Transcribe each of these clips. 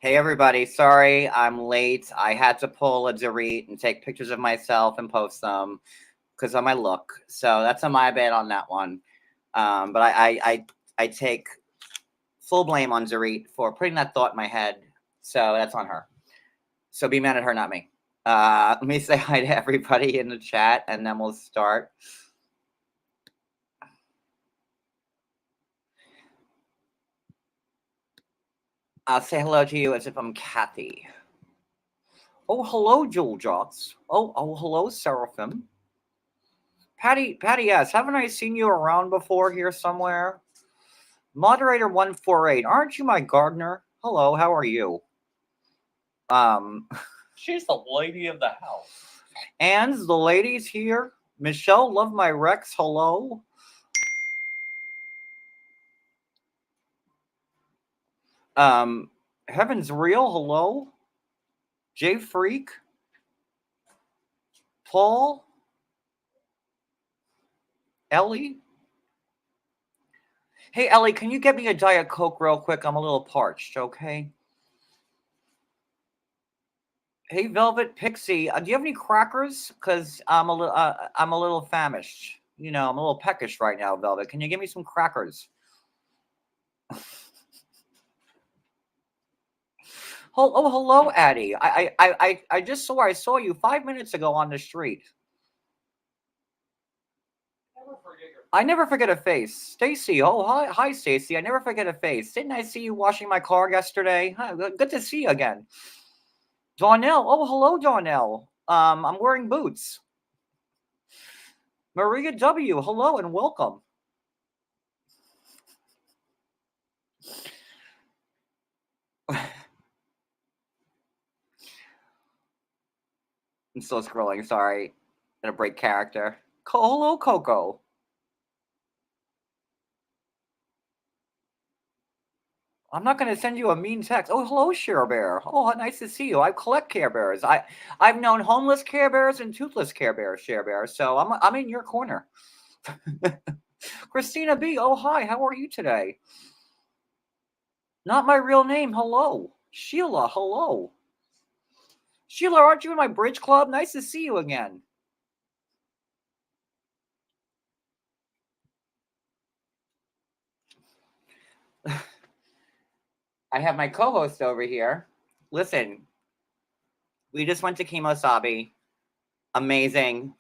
Hey everybody, sorry I'm late. I had to pull a Dorit and take pictures of myself and post them because of my look. So that's on my bad on that one. But I take full blame on Dorit for putting that thought in my head. So that's on her. So be mad at her, not me. Let me say hi to everybody in the chat and then we'll start. I'll say hello to you as if I'm Kathy. Oh, hello, Jewel Jots. Oh, hello, Seraphim. Patty S., haven't I seen you around before here somewhere? Moderator 148, aren't you my gardener? Hello, how are you? She's the lady of the house. And the ladies here. Michelle, love my Rex, hello. Heaven's Real, hello. J Freak. Paul. Ellie. Hey, Ellie, can you get me a Diet Coke real quick? I'm a little parched, okay? Hey, Velvet Pixie, do you have any crackers? Because I'm a little famished. You know, I'm a little peckish right now, Velvet. Can you give me some crackers? Oh, hello, Addie. I just saw you 5 minutes ago on the street. I never forget a face. Stacy, oh hi Stacy. I never forget a face. Didn't I see you washing my car yesterday? Huh, good to see you again. Donnell, oh hello Donnell. I'm wearing boots. Maria W, hello and welcome. I'm still scrolling, sorry. Gonna break character. Hello, Coco. I'm not gonna send you a mean text. Oh, hello, Share Bear. Oh, nice to see you. I collect Care Bears. I've known homeless Care Bears and toothless Care Bears, Share Bear. So I'm in your corner. Christina B. Oh, hi. How are you today? Not my real name. Hello, Sheila. Hello. Sheila, aren't you in my bridge club? Nice to see you again. I have my co-host over here. Listen, we just went to Kemosabe. Amazing.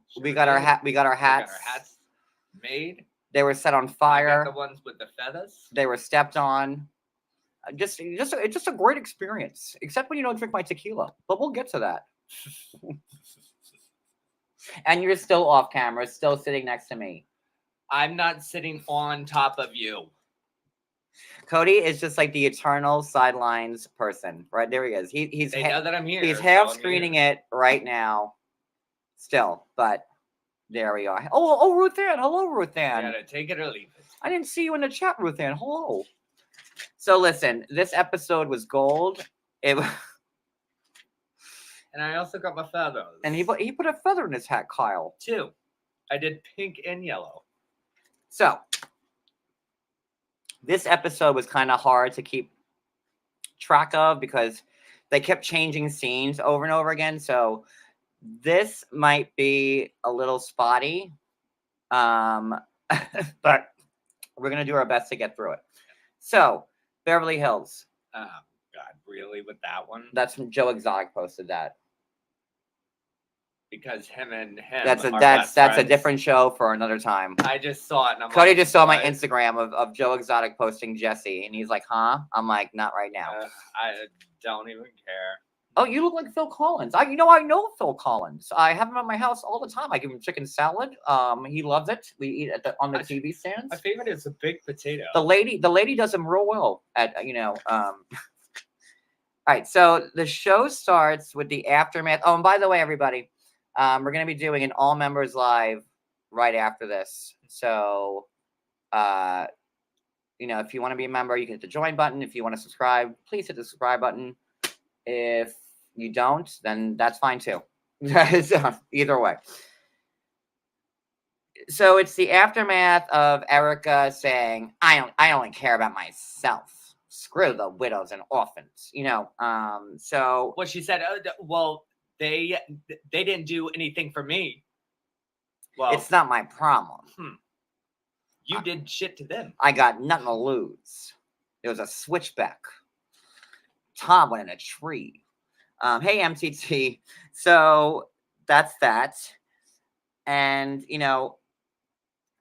Sure we got our hats. We got our hats made. They were set on fire. I got the ones with the feathers. They were stepped on. Just a great experience. Except when you don't drink my tequila. But we'll get to that. And you're still off camera, still sitting next to me. I'm not sitting on top of you. Cody is just like the eternal sidelines person. Right there he is. He's they know that I'm here. He's half screening it right now. Still, but there we are. Oh, Ruth Ann. Hello, Ruth Ann. You gotta take it or leave it. I didn't see you in the chat, Ruth Ann. Hello. So listen, this episode was gold. And I also got my feathers. And he put a feather in his hat, Kyle. 2. I did pink and yellow. So this episode was kind of hard to keep track of because they kept changing scenes over and over again. So this might be a little spotty, but we're going to do our best to get through it. So, Beverly Hills. Oh, God, really? With that one? That's from Joe Exotic posted that. Because him and him that's a different show for another time. I just saw it. And Cody just saw my Instagram of Joe Exotic posting Jesse, and he's like, huh? I'm like, not right now. I don't even care. Oh, you look like Phil Collins. I know Phil Collins. I have him at my house all the time. I give him chicken salad. He loves it. We eat on the TV stands. My favorite is a big potato. The lady does him real well at All right, so the show starts with the aftermath. Oh, and by the way, everybody, we're gonna be doing an all members live right after this. So, if you want to be a member, you can hit the join button. If you want to subscribe, please hit the subscribe button. If you don't, then that's fine too. Either way. So it's the aftermath of Erica saying, I only care about myself. screw the widows and orphans, so Well, she said, well, they didn't do anything for me. Well, it's not my problem. You did shit to them. I got nothing to lose. There was a switchback. Tom went in a tree. Hey, MTT. So that's that. And,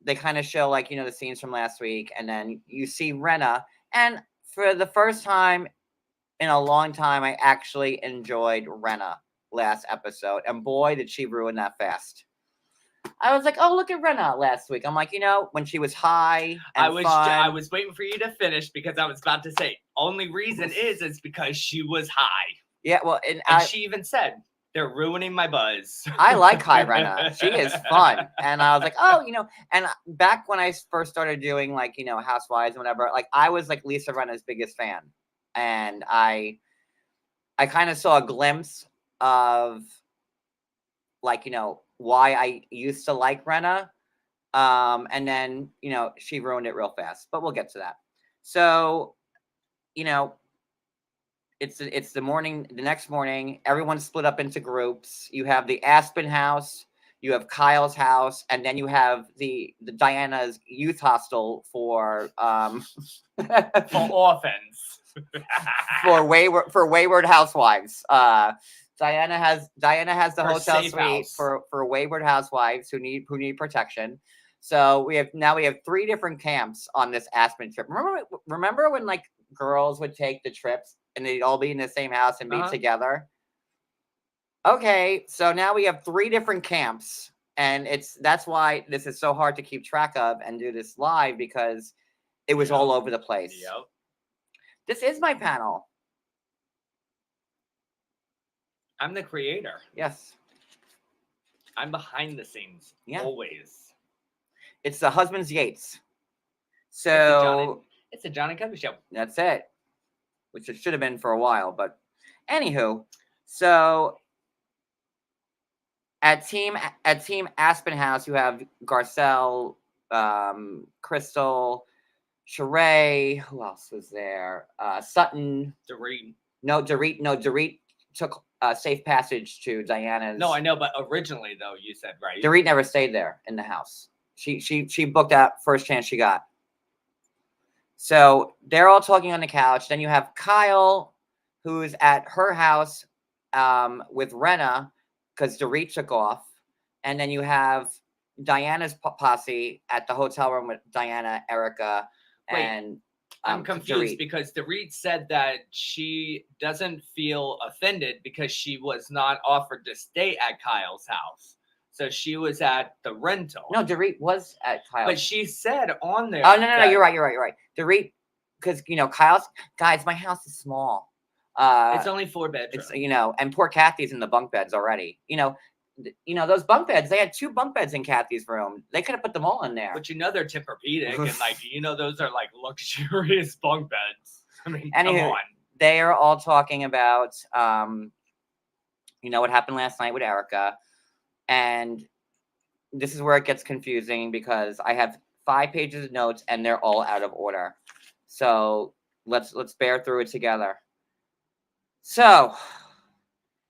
they kind of show, like, the scenes from last week. And then you see Rinna. And for the first time in a long time, I actually enjoyed Rinna last episode. And boy, did she ruin that fast. I was like, oh, look at Rinna last week. I'm like, when she was high and I was waiting for you to finish because I was about to say, only reason is because she was high. Yeah, well, and she even said, they're ruining my buzz. I like high Rinna. She is fun. And I was like, oh, and back when I first started doing, like, Housewives and whatever, like, I was, like, Lisa Rinna's biggest fan. And I kind of saw a glimpse of, like, why I used to like Rinna. And then, she ruined it real fast. But we'll get to that. So, it's the morning, the next morning, everyone's split up into groups. You have the Aspen house, you have Kyle's house, and then you have the Diana's youth hostel for orphans. for wayward housewives. Diana has the hotel suite for wayward housewives who need protection. So we have 3 different camps on this Aspen trip. Remember when, like, girls would take the trips and they'd all be in the same house and be together? Okay, so now we have 3 different camps, and that's why this is so hard to keep track of and do this live, because it was all over the place. Yep. This is my panel. I'm the creator. Yes. I'm behind the scenes. Yeah. Always. It's the husband's Yates. So it's a Johnny Cover show. That's it. Which it should have been for a while, but anywho, so at Team Aspen House, you have Garcelle, Crystal, Sheree. Who else was there? Sutton. Dorit. Dorit took safe passage to Diana's. No, I know, but originally though, you said, right? Dorit never stayed there in the house. She booked out first chance she got. So they're all talking on the couch. Then you have Kyle, who's at her house with Rinna, because Dorit took off. And then you have Diana's posse at the hotel room with Diana, Erica, and I'm confused Dorit. Because Dorit said that she doesn't feel offended because she was not offered to stay at Kyle's house. So she was at the rental. No, Dorit was at Kyle's. But she said on there. Oh, no, you're right. Dorit, because, Kyle's, guys, my house is small. It's only 4 bedrooms. It's, and poor Kathy's in the bunk beds already. Those bunk beds, they had 2 bunk beds in Kathy's room. They could have put them all in there. But they're Tempur-Pedic, and, like, those are, like, luxurious bunk beds. I mean, come on. They are all talking about, what happened last night with Erica. And this is where it gets confusing, because I have 5 pages of notes and they're all out of order. So let's bear through it together. So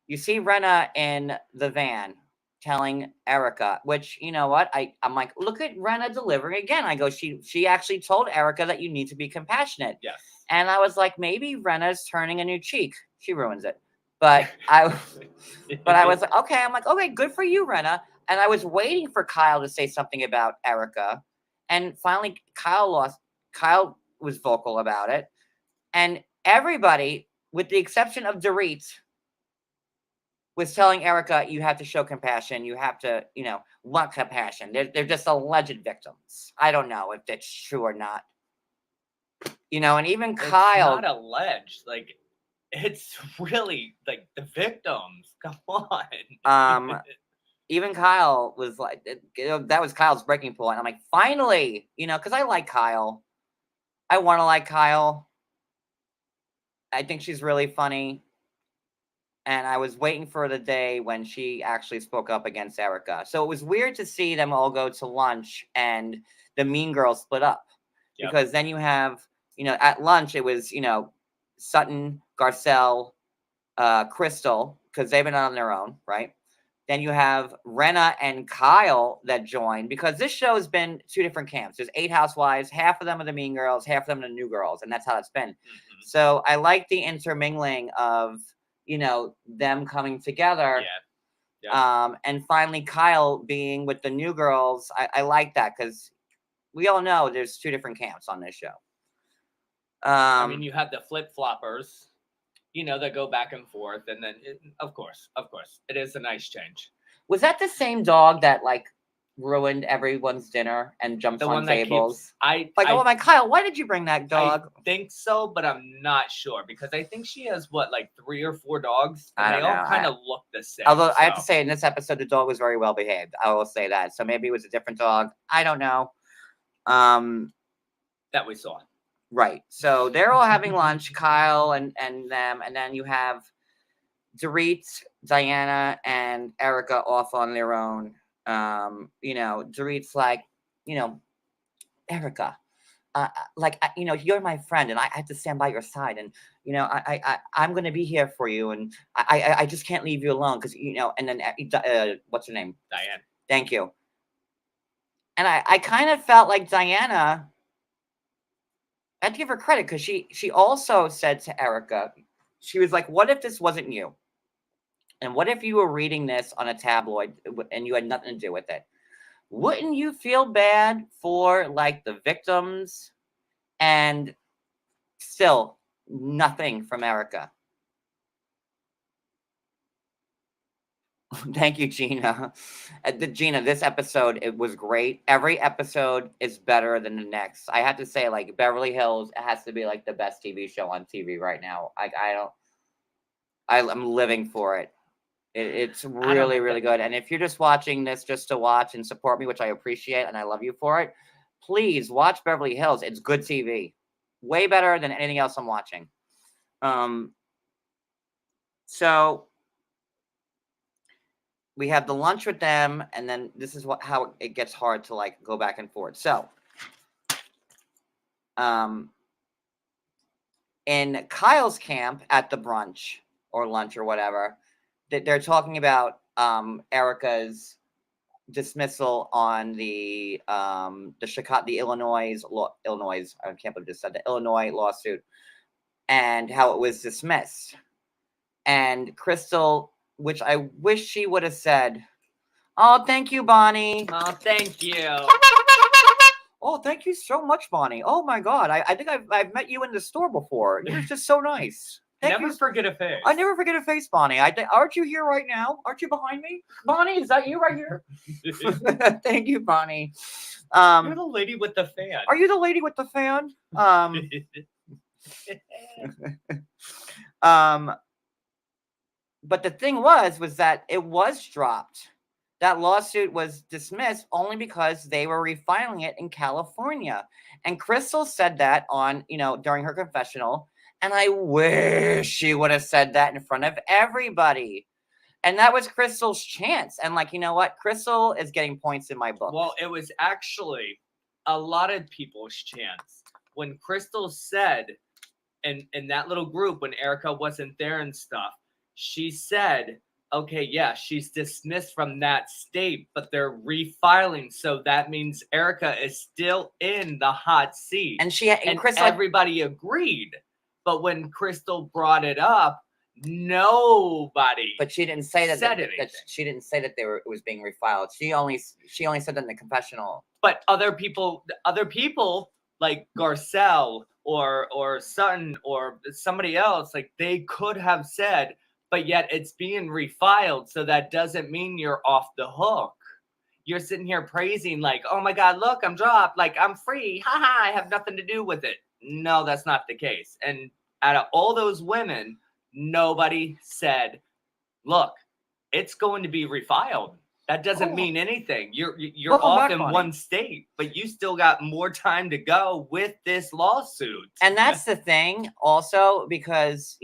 you see Rinna in the van telling Erica, which, you know what? I'm like, look at Rinna delivering again. I go, she actually told Erica that you need to be compassionate. Yes. And I was like, maybe Renna's turning a new cheek. She ruins it. But I was like, okay. I'm like, okay, good for you, Rinna. And I was waiting for Kyle to say something about Erica. And finally, Kyle was vocal about it. And everybody, with the exception of Dorit, was telling Erica, you have to show compassion. You have to, want compassion. They're just alleged victims. I don't know if that's true or not. And even Kyle. It's not alleged. Like, it's really, like, the victims. Come on. Even Kyle was like, that was Kyle's breaking point. I'm like, finally, because I like Kyle. I want to like Kyle. I think she's really funny. And I was waiting for the day when she actually spoke up against Erica. So it was weird to see them all go to lunch and the Mean Girls split up. Yep. Because then you have, at lunch it was, Sutton, Garcelle, Crystal, because they've been on their own, right? Then you have Rinna and Kyle that joined, because this show has been two different camps. There's 8 housewives, half of them are the mean girls, half of them are the new girls, and that's how it's been. Mhm. So I like the intermingling of, them coming together. Yeah. And finally Kyle being with the new girls. I like that, because we all know there's two different camps on this show. I mean, you have the flip floppers, that go back and forth, and then of course, it is a nice change. Was that the same dog that ruined everyone's dinner and jumps The on one that tables? keeps I Oh my, Kyle, why did you bring that dog? I think so, but I'm not sure, because I think she has like 3 or 4 dogs, and I they don't all know. kind of look the same. Although I have to say, in this episode, the dog was very well behaved. I will say that. So maybe it was a different dog. I don't know. That we saw. Right. So they're all having lunch, Kyle and them, and then you have Dorit, Diana, and Erica off on their own. Dorit's like, Erica, you're my friend, and I have to stand by your side, and I'm gonna be here for you, and I just can't leave you alone, because And then what's her name? Diane. Thank you. And I kind of felt like Diana. I have to give her credit, because she also said to Erica, she was like, "What if this wasn't you? And what if you were reading this on a tabloid and you had nothing to do with it? Wouldn't you feel bad for the victims?" And still nothing from Erica. Thank you, Gina. Gina, this episode, it was great. Every episode is better than the next. I have to say, Beverly Hills, it has to be the best TV show on TV right now. I'm living for it. It's really, really good. And if you're just watching this just to watch and support me, which I appreciate and I love you for it, please watch Beverly Hills. It's good TV. Way better than anything else I'm watching. So we have the lunch with them, and then this is how it gets hard to go back and forth. So in Kyle's camp at the brunch or lunch or whatever, they're talking about Erica's dismissal on the Chicago, the Illinois, I can't believe I just said the Illinois lawsuit, and how it was dismissed. And Crystal, which I wish she would have said, "Oh, thank you, Bonnie. Oh, thank you. Oh, thank you so much, Bonnie. Oh my God, I think I've met you in the store before. You're just so nice. Never forget a face. I never forget a face, Bonnie. Aren't you here right now? Aren't you behind me, Bonnie? Is that you right here?" Thank you, Bonnie. You're the lady with the fan. Are you the lady with the fan? But the thing was that it was dropped. That lawsuit was dismissed only because they were refiling it in California. And Crystal said that on, during her confessional. And I wish she would have said that in front of everybody. And that was Crystal's chance. And you know what? Crystal is getting points in my book. Well, it was actually a lot of people's chance. When Crystal said in that little group, when Erica wasn't there and stuff, she said, okay, yeah, she's dismissed from that state, but they're refiling. So that means Erica is still in the hot seat. And Crystal, everybody agreed. But when Crystal brought it up, nobody. But she didn't say that she didn't say that it was being refiled. She only said that in the confessional. But other people like Garcelle or Sutton or somebody else, they could have said, but yet it's being refiled, so that doesn't mean you're off the hook. You're sitting here praising oh my God, look, I'm dropped, I'm free, haha, I have nothing to do with it. No, that's not the case. And out of all those women, nobody said, look, it's going to be refiled. That doesn't mean anything. You're off in one state, but you still got more time to go with this lawsuit. And that's the thing also, because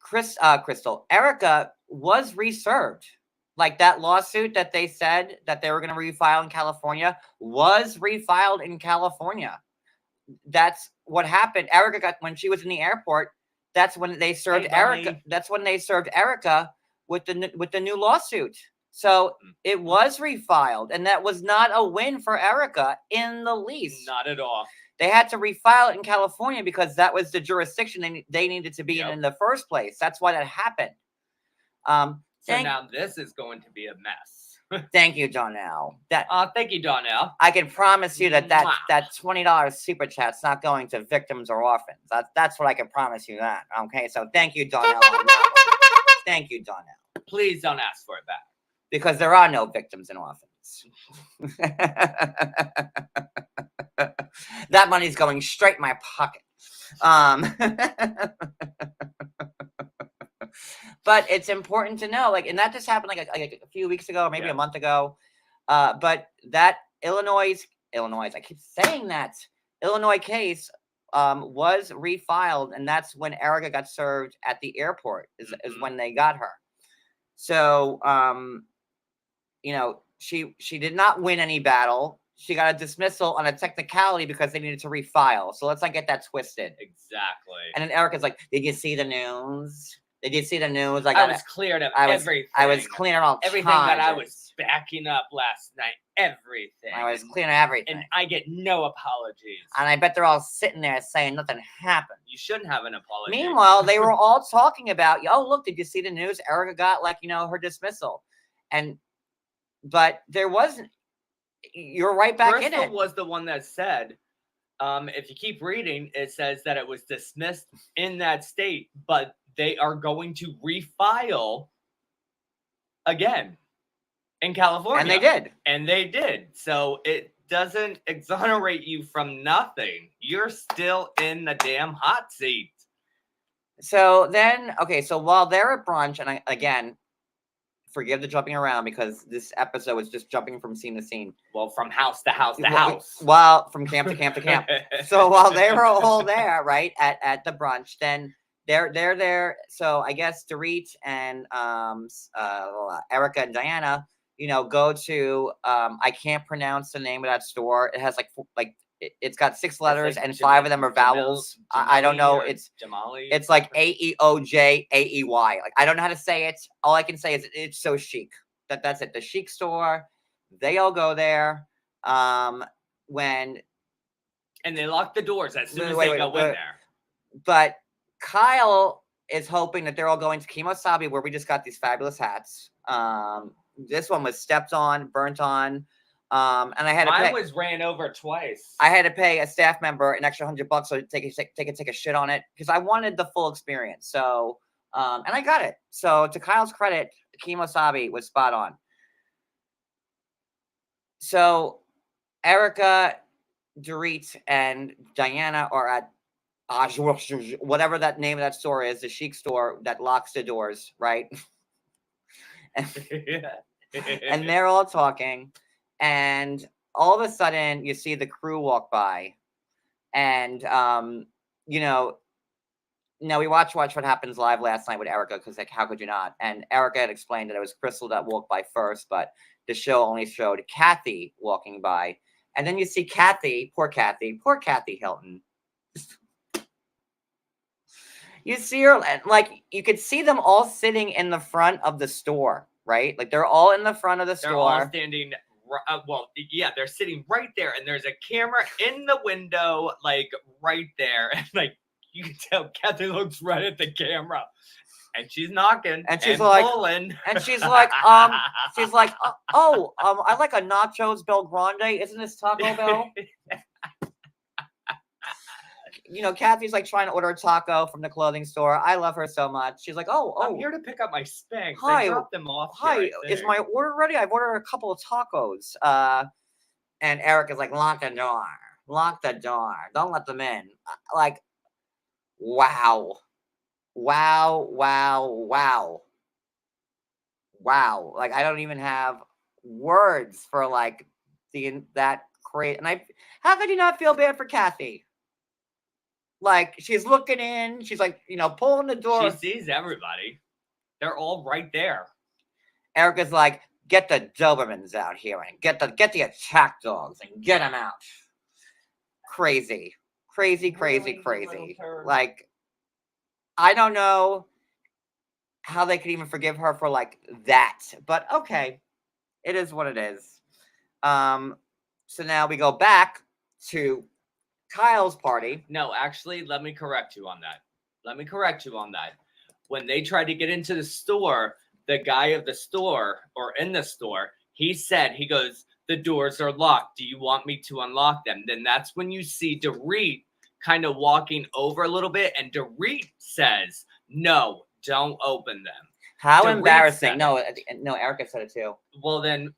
Crystal, Erica was reserved. That lawsuit that they said that they were going to refile in California was refiled in California. That's what happened, Erica got, when she was in the airport, that's when they served Erica. That's when they served Erica with the new lawsuit. So it was refiled, and that was not a win for Erica in the least. Not at all. They had to refile it in California because that was the jurisdiction they needed to be in the first place. That's why that happened. So now this is going to be a mess. Thank you, Donnell. Thank you, Donnell. I can promise you that $20 super chat's not going to victims or orphans. That's what I can promise you that. Okay, so thank you, Donnell. Thank you, Donnell. Please don't ask for it back. Because there are no victims and orphans. That money's going straight in my pocket. But it's important to know, like, and that just happened like a few weeks ago, or maybe a month ago. But that Illinois, I keep saying that Illinois case was refiled, and that's when Erica got served at the airport. Is when they got her. So, you know, she did not win any battle. She got a dismissal on a technicality because they needed to refile. So let's not get that twisted. Exactly. And then Erica's like, "Did you see the news? Did you see the news?" I was cleared of everything. I was clearing all everything that I was backing up last night. Everything. I was clearing everything. And I get no apologies. And I bet they're all sitting there saying nothing happened. You shouldn't have an apology. Meanwhile, they were all talking about, "Oh, look, did you see the news? Erica got, like, you know, her dismissal." But there wasn't. You're right back in it. Crystal was the one that said, if you keep reading, it says that it was dismissed in that state, but they are going to refile again in California. And they did. So it doesn't exonerate you from nothing. You're still in the damn hot seat. So then, okay, so while they're at brunch, and again, forgive the jumping around because this episode is just jumping from scene to scene. Well, from house to house to house. Well, from camp to camp to camp. So while they were all there, right, at the brunch, then they're there. So I guess Dorit and Erica and Diana, you know, go to I can't pronounce the name of that store. It has like it's got 6 letters and 5 of them are vowels. I don't know. It's like AEOJAEY. Like, I don't know how to say it. All I can say is it's so chic. That's it. The chic store. They all go there. And they lock the doors as soon as they go in there. But Kyle is hoping that they're all going to Kimosabi, where we just got these fabulous hats. This one was stepped on, burnt on. And I had mine was ran over twice. I had to pay a staff member an extra $100 so to take a shit on it because I wanted the full experience. So, and I got it. So to Kyle's credit, Kimosabi was spot on. So Erica, Dorit, and Diana are at whatever that name of that store is, the chic store that locks the doors, right? And they're all talking. And all of a sudden, you see the crew walk by, and you know, we watched What Happens Live last night with Erica because, like, how could you not? And Erica had explained that it was Crystal that walked by first, but the show only showed Kathy walking by, and then you see Kathy, poor Kathy Hilton. You see her, like, you could see them all sitting in the front of the store, right? Like, they're all in the front of the store. They're all standing. They're sitting right there, and there's a camera in the window, like, right there, and, like, you can tell Kathy looks right at the camera, and she's knocking, and she's like, pulling. And she's like, I like a nachos Bel Grande. Isn't this Taco Bell? You know, Kathy's like trying to order a taco from the clothing store. I love her so much. She's like, I'm here to pick up my Spanx. Hi, I dropped them off. Hi, is my order ready? I've ordered a couple of tacos. And Eric is like, lock the door. Lock the door. Don't let them in. Like, wow. Like, I don't even have words for, like, that crazy. And how could you not feel bad for Kathy? Like, she's looking in. She's like, you know, pulling the door. She sees everybody. They're all right there. Erica's like, get the Dobermans out here and get the attack dogs and get them out. Crazy. Crazy, Really, crazy, you little crazy. turd? Like, I don't know how they could even forgive her for like that, but okay, it is what it is. Um, so now we go back to Kyle's party. No, actually, let me correct you on that. Let me correct you on that. When they tried to get into the store, the guy of the store or in the store, he said, he goes, the doors are locked. Do you want me to unlock them? Then that's when you see Dorit kind of walking over a little bit, and Dorit says, no, don't open them. How Dorit embarrassing! said No, no, Erica said it too. Well, then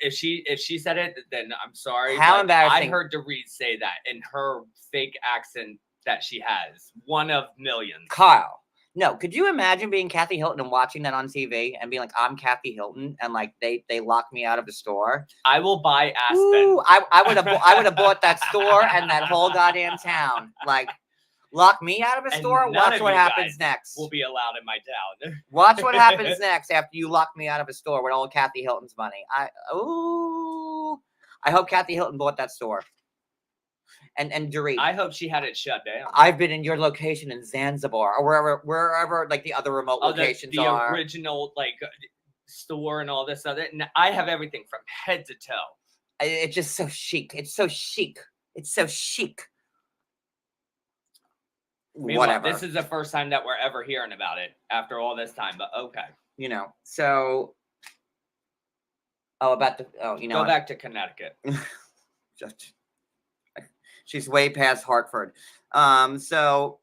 if she said it, then I'm sorry. How but embarrassing. I heard Dorit say that in her fake accent that she has, one of millions. Kyle. No, could you imagine being Kathy Hilton and watching that on TV and being like, I'm Kathy Hilton, and like they lock me out of the store? I will buy Aspen. Ooh, I would have bought that store and that whole goddamn town. Like, lock me out of a And store. none Watch of what you happens guys next. will be allowed in my town. Watch what happens next after you lock me out of a store with all Kathy Hilton's money. I hope Kathy Hilton bought that store. And Dorit. I hope she had it shut down. I've been in your location in Zanzibar or wherever like the other remote locations the are. original like store and all this other. And I have everything from head to toe. It's just so chic. It's so chic. It's so chic. Meanwhile, Whatever. this is the first time that we're ever hearing about it after all this time, but okay. You know, so go back to Connecticut. Just she's way past Hartford. So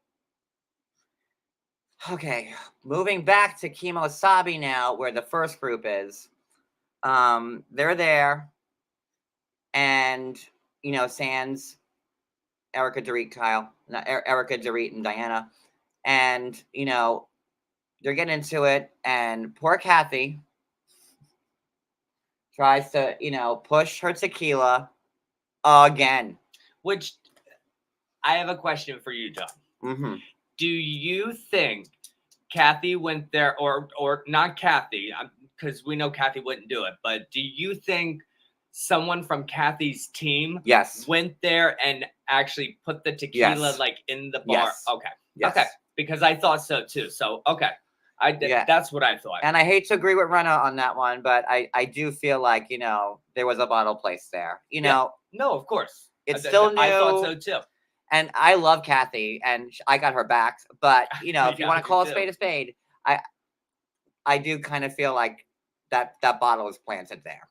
okay, moving back to Kimosabi now, where the first group is. They're there, and sans Erica, Dorit, Kyle, Erica, Dorit, and Diana, and they're getting into it, and poor Kathy tries to push her tequila again. Which I have a question for you, John. Mm-hmm. Do you think Kathy went there, or not Kathy, because we know Kathy wouldn't do it, but do you think someone from Kathy's team went there and actually put the tequila like in the bar? Yes. Okay. Yes. Okay. Because I thought so too. So okay. That's what I thought. And I hate to agree with Rinna on that one, but I do feel like, there was a bottle placed there. No, of course. It's still new. I thought so too. And I love Kathy, and I got her back. But if you want to call a spade, I do kind of feel like that bottle is planted there.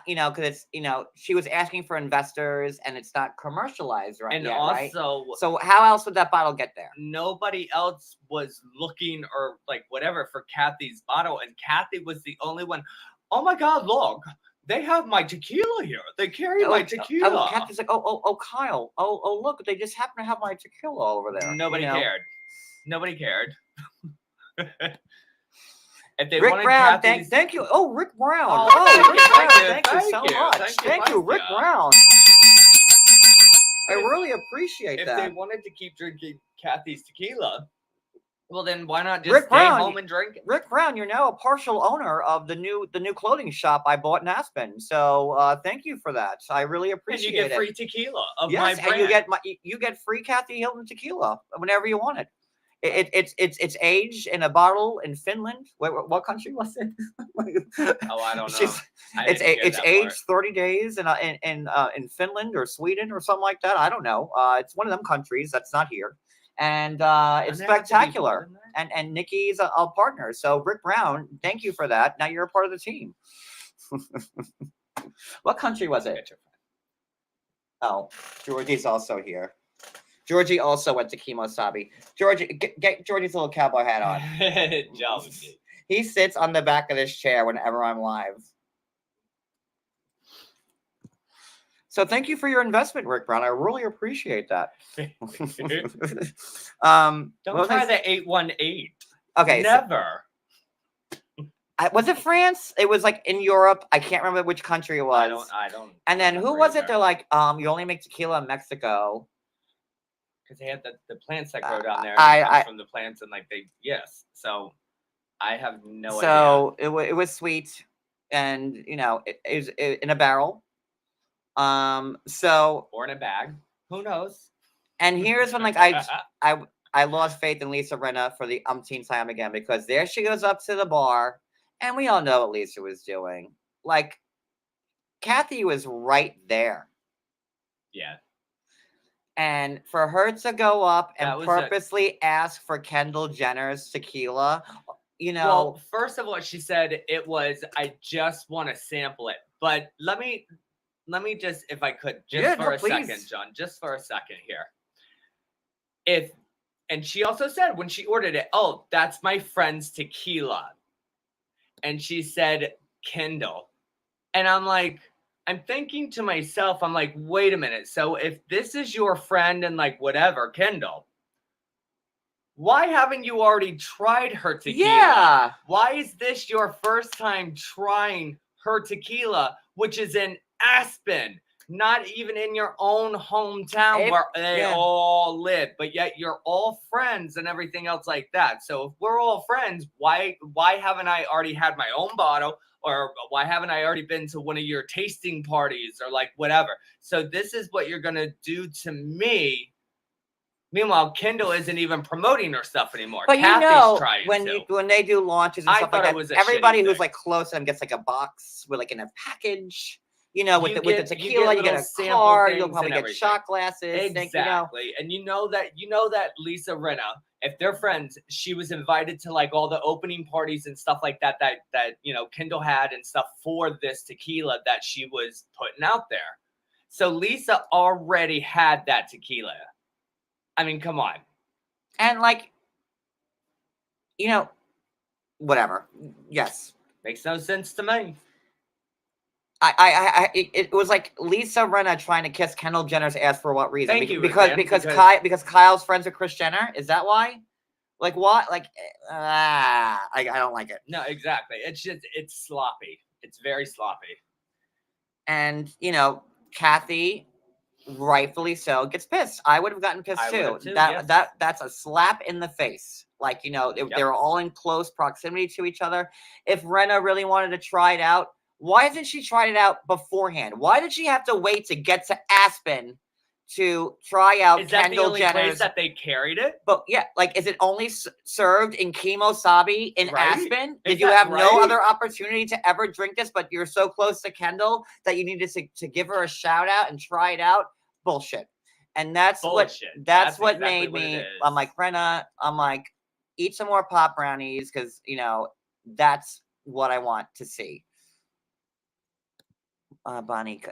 Because it's she was asking for investors, and it's not commercialized right yet, right? So how else would that bottle get there? Nobody else was looking or like whatever for Kathy's bottle, and Kathy was the only one. Oh my God! Look. They have my tequila here. They carry my tequila. Kathy's like, oh, Kyle. Oh, look, they just happen to have my tequila over there. Nobody cared. Nobody cared. If they Rick Brown, thank you. Oh, Rick Brown. Rick Brown. Thank you so much. Thank you, Rick Brown. I really appreciate that. If they wanted to keep drinking Kathy's tequila, well, then why not just stay home and drink it? Rick Brown, you're now a partial owner of the new clothing shop I bought in Aspen. So thank you for that. I really appreciate it. And you get free tequila of my brand. And you get free Kathy Hilton tequila whenever you want it. It's aged in a bottle in Finland. What country was it? Oh, I don't know. It's aged 30 days in Finland or Sweden or something like that. I don't know. It's one of them countries that's not here. And it's spectacular. And Nikki's a partner. So Rick Brown, thank you for that. Now you're a part of the team. What country was it? Oh, Georgie's also here. Georgie also went to Kimosabi. Georgie, get Georgie's little cowboy hat on. He sits on the back of this chair whenever I'm live. So thank you for your investment, Rick Brown. I really appreciate that. Don't try the 818. Okay. Never. Was it France? It was like in Europe. I can't remember which country it was. I don't. And then who was it? They're like, you only make tequila in Mexico. Because they had the plants that grow down there. And from the plants and like So I have no idea. So it was sweet, and it was in a barrel. Or in a bag. Who knows? And here's when like I lost faith in Lisa Rinna for the umpteenth time again, because there she goes up to the bar, and we all know what Lisa was doing. Like, Kathy was right there. Yeah. And for her to go up and That was purposely ask for Kendall Jenner's tequila, you know. Well, first of all, she said it was, I just want to sample it. But let me just, if I could, just Yeah, for no, a second, please. John, just for a second here. And she also said when she ordered it, oh, that's my friend's tequila. And she said, Kendall. And I'm thinking to myself, I'm like, wait a minute. So if this is your friend and like whatever, Kendall, why haven't you already tried her tequila? Yeah. Why is this your first time trying her tequila, which is in Aspen, not even in your own hometown where they all live, but yet you're all friends and everything else like that. So if we're all friends, why haven't I already had my own bottle? Or why haven't I already been to one of your tasting parties or like whatever? So this is what you're going to do to me. Meanwhile, Kendall isn't even promoting her stuff anymore. But Kathy's trying when they do launches and stuff like that, everybody who's like close to them gets like a box with like in a package. You know, with the tequila, you get a card. You'll probably get shot glasses. Exactly, and you know that Lisa Rinna, if they're friends, she was invited to like all the opening parties and stuff like that Kendall had and stuff for this tequila that she was putting out there. So Lisa already had that tequila. I mean, come on. And like, whatever. Yes. Makes no sense to me. It was like Lisa Rinna trying to kiss Kendall Jenner's ass for what reason? Thank you, because Kyle's friends with Kris Jenner. Is that why? Like what? Like, I don't like it. No, exactly. It's sloppy. It's very sloppy. And Kathy, rightfully so, gets pissed. I would have gotten pissed too. That's a slap in the face. Like, they were all in close proximity to each other. If Rinna really wanted to try it out, why hasn't she tried it out beforehand? Why did she have to wait to get to Aspen to try out Kendall Jenner's? Is that the only place that they carried it? But yeah, like, is it only served in Kimosabi in Aspen? Did you have no other opportunity to ever drink this, but you're so close to Kendall that you needed to give her a shout out and try it out? Bullshit. And that's bullshit. That's what made me. I'm like, Rinna, eat some more pop brownies, because that's what I want to see. Bonnie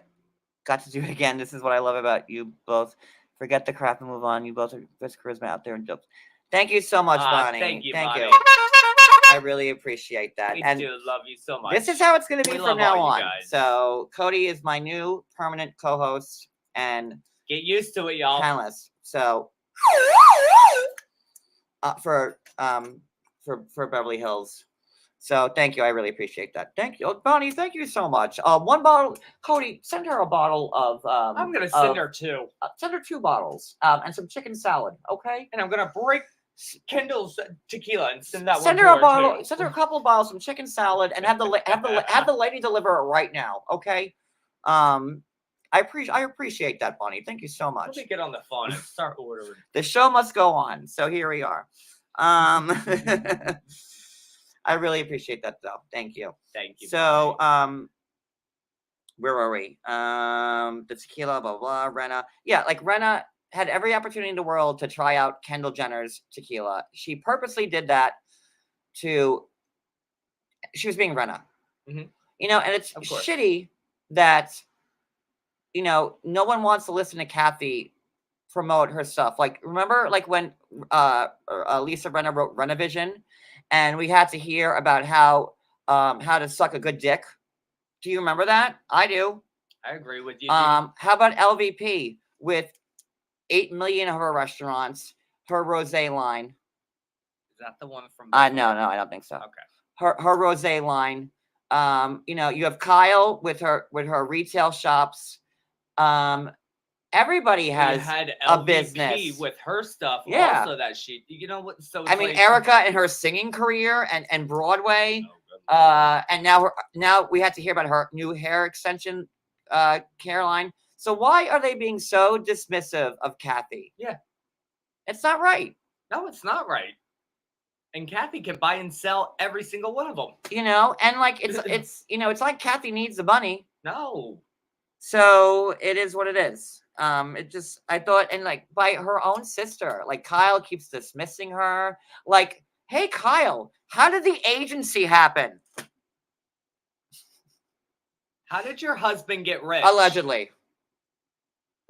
got to do it again. This is what I love about you both. Forget the crap and move on. You both are best charisma out there and jokes. Thank you so much, Bonnie. Thank you. I really appreciate that. We do love you so much. This is how it's going to be from now on. So Cody is my new permanent co-host, and get used to it, y'all. Panelist. So for Beverly Hills. So thank you. I really appreciate that. Thank you. Bonnie, thank you so much. One bottle. Cody, send her a bottle of I'm gonna send her two. Send her 2 bottles. And some chicken salad, okay? And I'm gonna break Kendall's tequila and send that send one her to a bottle. too. Send her a couple of bottles, some chicken salad, and have the lady deliver it right now, okay? I appreciate that, Bonnie. Thank you so much. Let me get on the phone and start ordering. The show must go on. So here we are. I really appreciate that, though. Thank you. Thank you. So, where were we? The tequila, blah, blah, Rinna. Yeah, like, Rinna had every opportunity in the world to try out Kendall Jenner's tequila. She purposely did that she was being Rinna. Mm-hmm. And it's shitty that, no one wants to listen to Kathy promote her stuff. Like, remember, like, when Lisa Rinna wrote Renavision, and we had to hear about how to suck a good dick. Do you remember that? I do. I agree with you. How about LVP with 8 million of her restaurants, her rosé line? Is that the one from? No, I don't think so. Okay. Her rosé line. You have Kyle with her retail shops. Everybody has a business with her stuff. Yeah. Also, that she, what? So I mean, Erica and her singing career and Broadway. And now we had to hear about her new hair extension care line. So why are they being so dismissive of Kathy? Yeah. It's not right. No, it's not right. And Kathy can buy and sell every single one of them. And like it's it's like Kathy needs the money. No. So it is what it is. I thought, and like by her own sister, like Kyle keeps dismissing her. Like, hey Kyle, how did the agency happen? How did your husband get rich? Allegedly.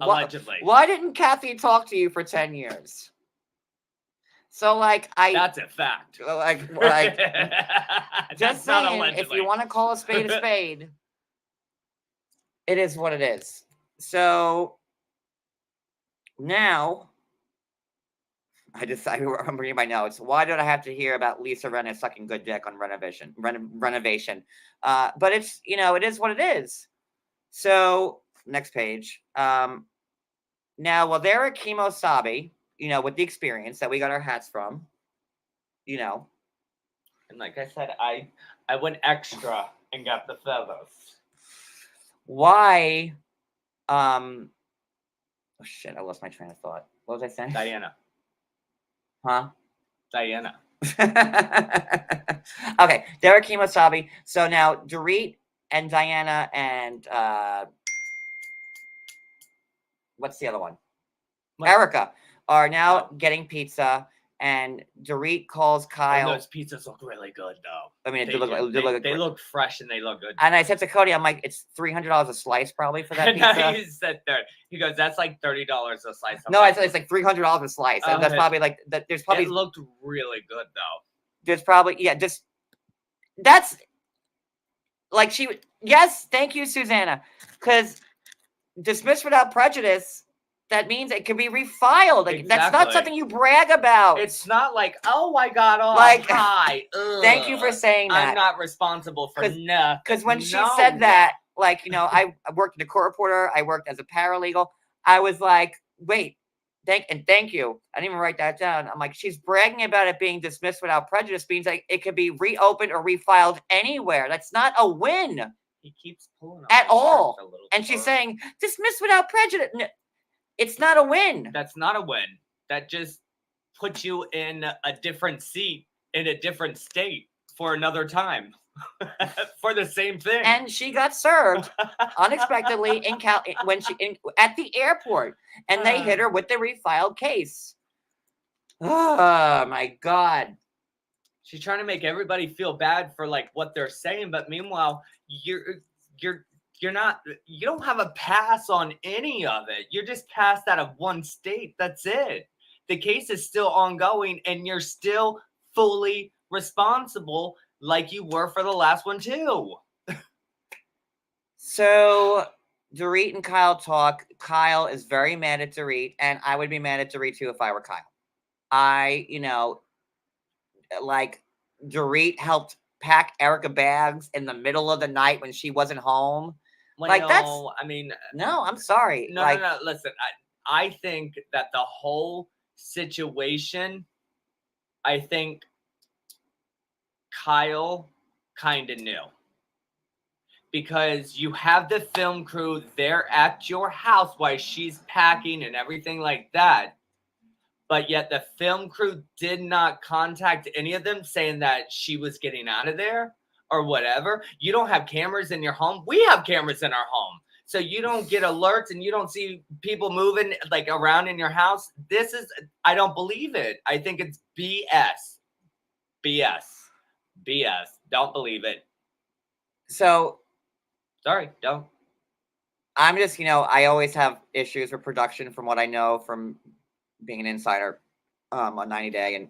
Allegedly. Why didn't Kathy talk to you for 10 years? So like That's a fact. Like just That's saying, not allegedly. if you want to call a spade, it is what it is. So now I'm reading my notes. Why did I have to hear about Lisa Rinna sucking good dick on renovation? But it's it is what it is. So next page. Now while they're at Kimosabi, with the experience that we got our hats from, And like I said, I went extra and got the feathers. Why? Oh shit! I lost my train of thought. What was I saying? Diana. Huh? Diana. Okay, Derek Kimosabi. So now Dorit and Diana and what's the other one? What? Erica are now getting pizza, and Dorit calls Kyle. And those pizzas look really good, though. I mean, they look fresh and they look good. And I said to Cody, I'm like, it's $300 a slice probably for that pizza. And he said there. He goes, that's like $30 a slice. No, it's like $300 a slice. And that's probably like that. There's probably it looked really good though. There's probably that's like yes, thank you, Susanna, because dismissed without prejudice. That means it can be refiled. Like, That's not something you brag about. It's not like, oh, I got off high. Thank you for saying that. I'm not responsible for nothing. Because when she said that, like, I worked as a court reporter. I worked as a paralegal. I was like, wait, thank you. I didn't even write that down. I'm like, she's bragging about it being dismissed without prejudice means like it could be reopened or refiled anywhere. That's not a win. He keeps pulling at all. And she's saying dismissed without prejudice. No, it's not a win. That's not a win. That just puts you in a different seat in a different state for another time for the same thing. And she got served unexpectedly at the airport, and they hit her with the refiled case. Oh my God. She's trying to make everybody feel bad for like what they're saying, but meanwhile, you don't have a pass on any of it. You're just passed out of one state. That's it. The case is still ongoing and you're still fully responsible like you were for the last one too. So Dorit and Kyle talk. Kyle is very mad at Dorit, and I would be mad at Dorit too if I were Kyle. Like Dorit helped pack Erica bags in the middle of the night when she wasn't home. Well, like no, no, I'm sorry. No. Listen, I think that the whole situation, I think Kyle kind of knew. Because you have the film crew there at your house while she's packing and everything like that. But yet the film crew did not contact any of them saying that she was getting out of there. Or whatever. You don't have cameras in your home. We have cameras in our home. So you don't get alerts and you don't see people moving like around in your house. I don't believe it. I think it's BS. Don't believe it. So sorry, don't. I'm just, I always have issues with production from what I know from being an insider on 90 Day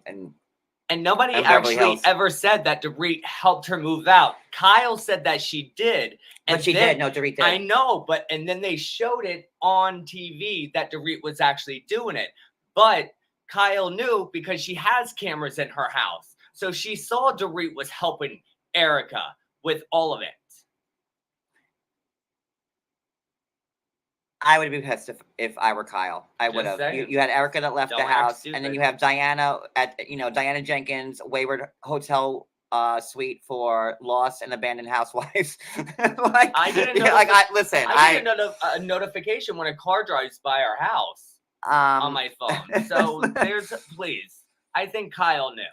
and nobody actually ever said that Dorit helped her move out. Kyle said that she did. And she did. No, Dorit did. I know, and then they showed it on TV that Dorit was actually doing it. But Kyle knew because she has cameras in her house. So she saw Dorit was helping Erica with all of it. I would be pissed if I were Kyle. I would have. You had Erica that left the house, and then you have Diana at Diana Jenkins, Wayward Hotel suite for lost and abandoned housewives. Like I didn't yeah, like listen, I get a notification when a car drives by our house on my phone. So there's please. I think Kyle knew.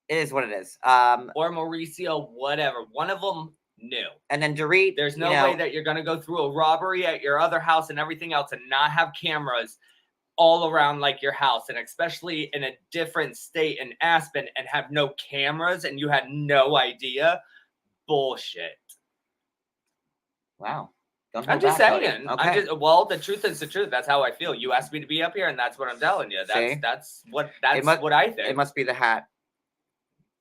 It is what it is. Or Mauricio, whatever. One of them knew. And then Dorit, there's no way that you're gonna go through a robbery at your other house and everything else and not have cameras all around like your house, and especially in a different state in Aspen, and have no cameras and you had no idea. Bullshit. Wow. I'm just saying. Okay. Well, the truth is the truth. That's how I feel. You asked me to be up here, and that's what I'm telling you. That's what I think. It must be the hat,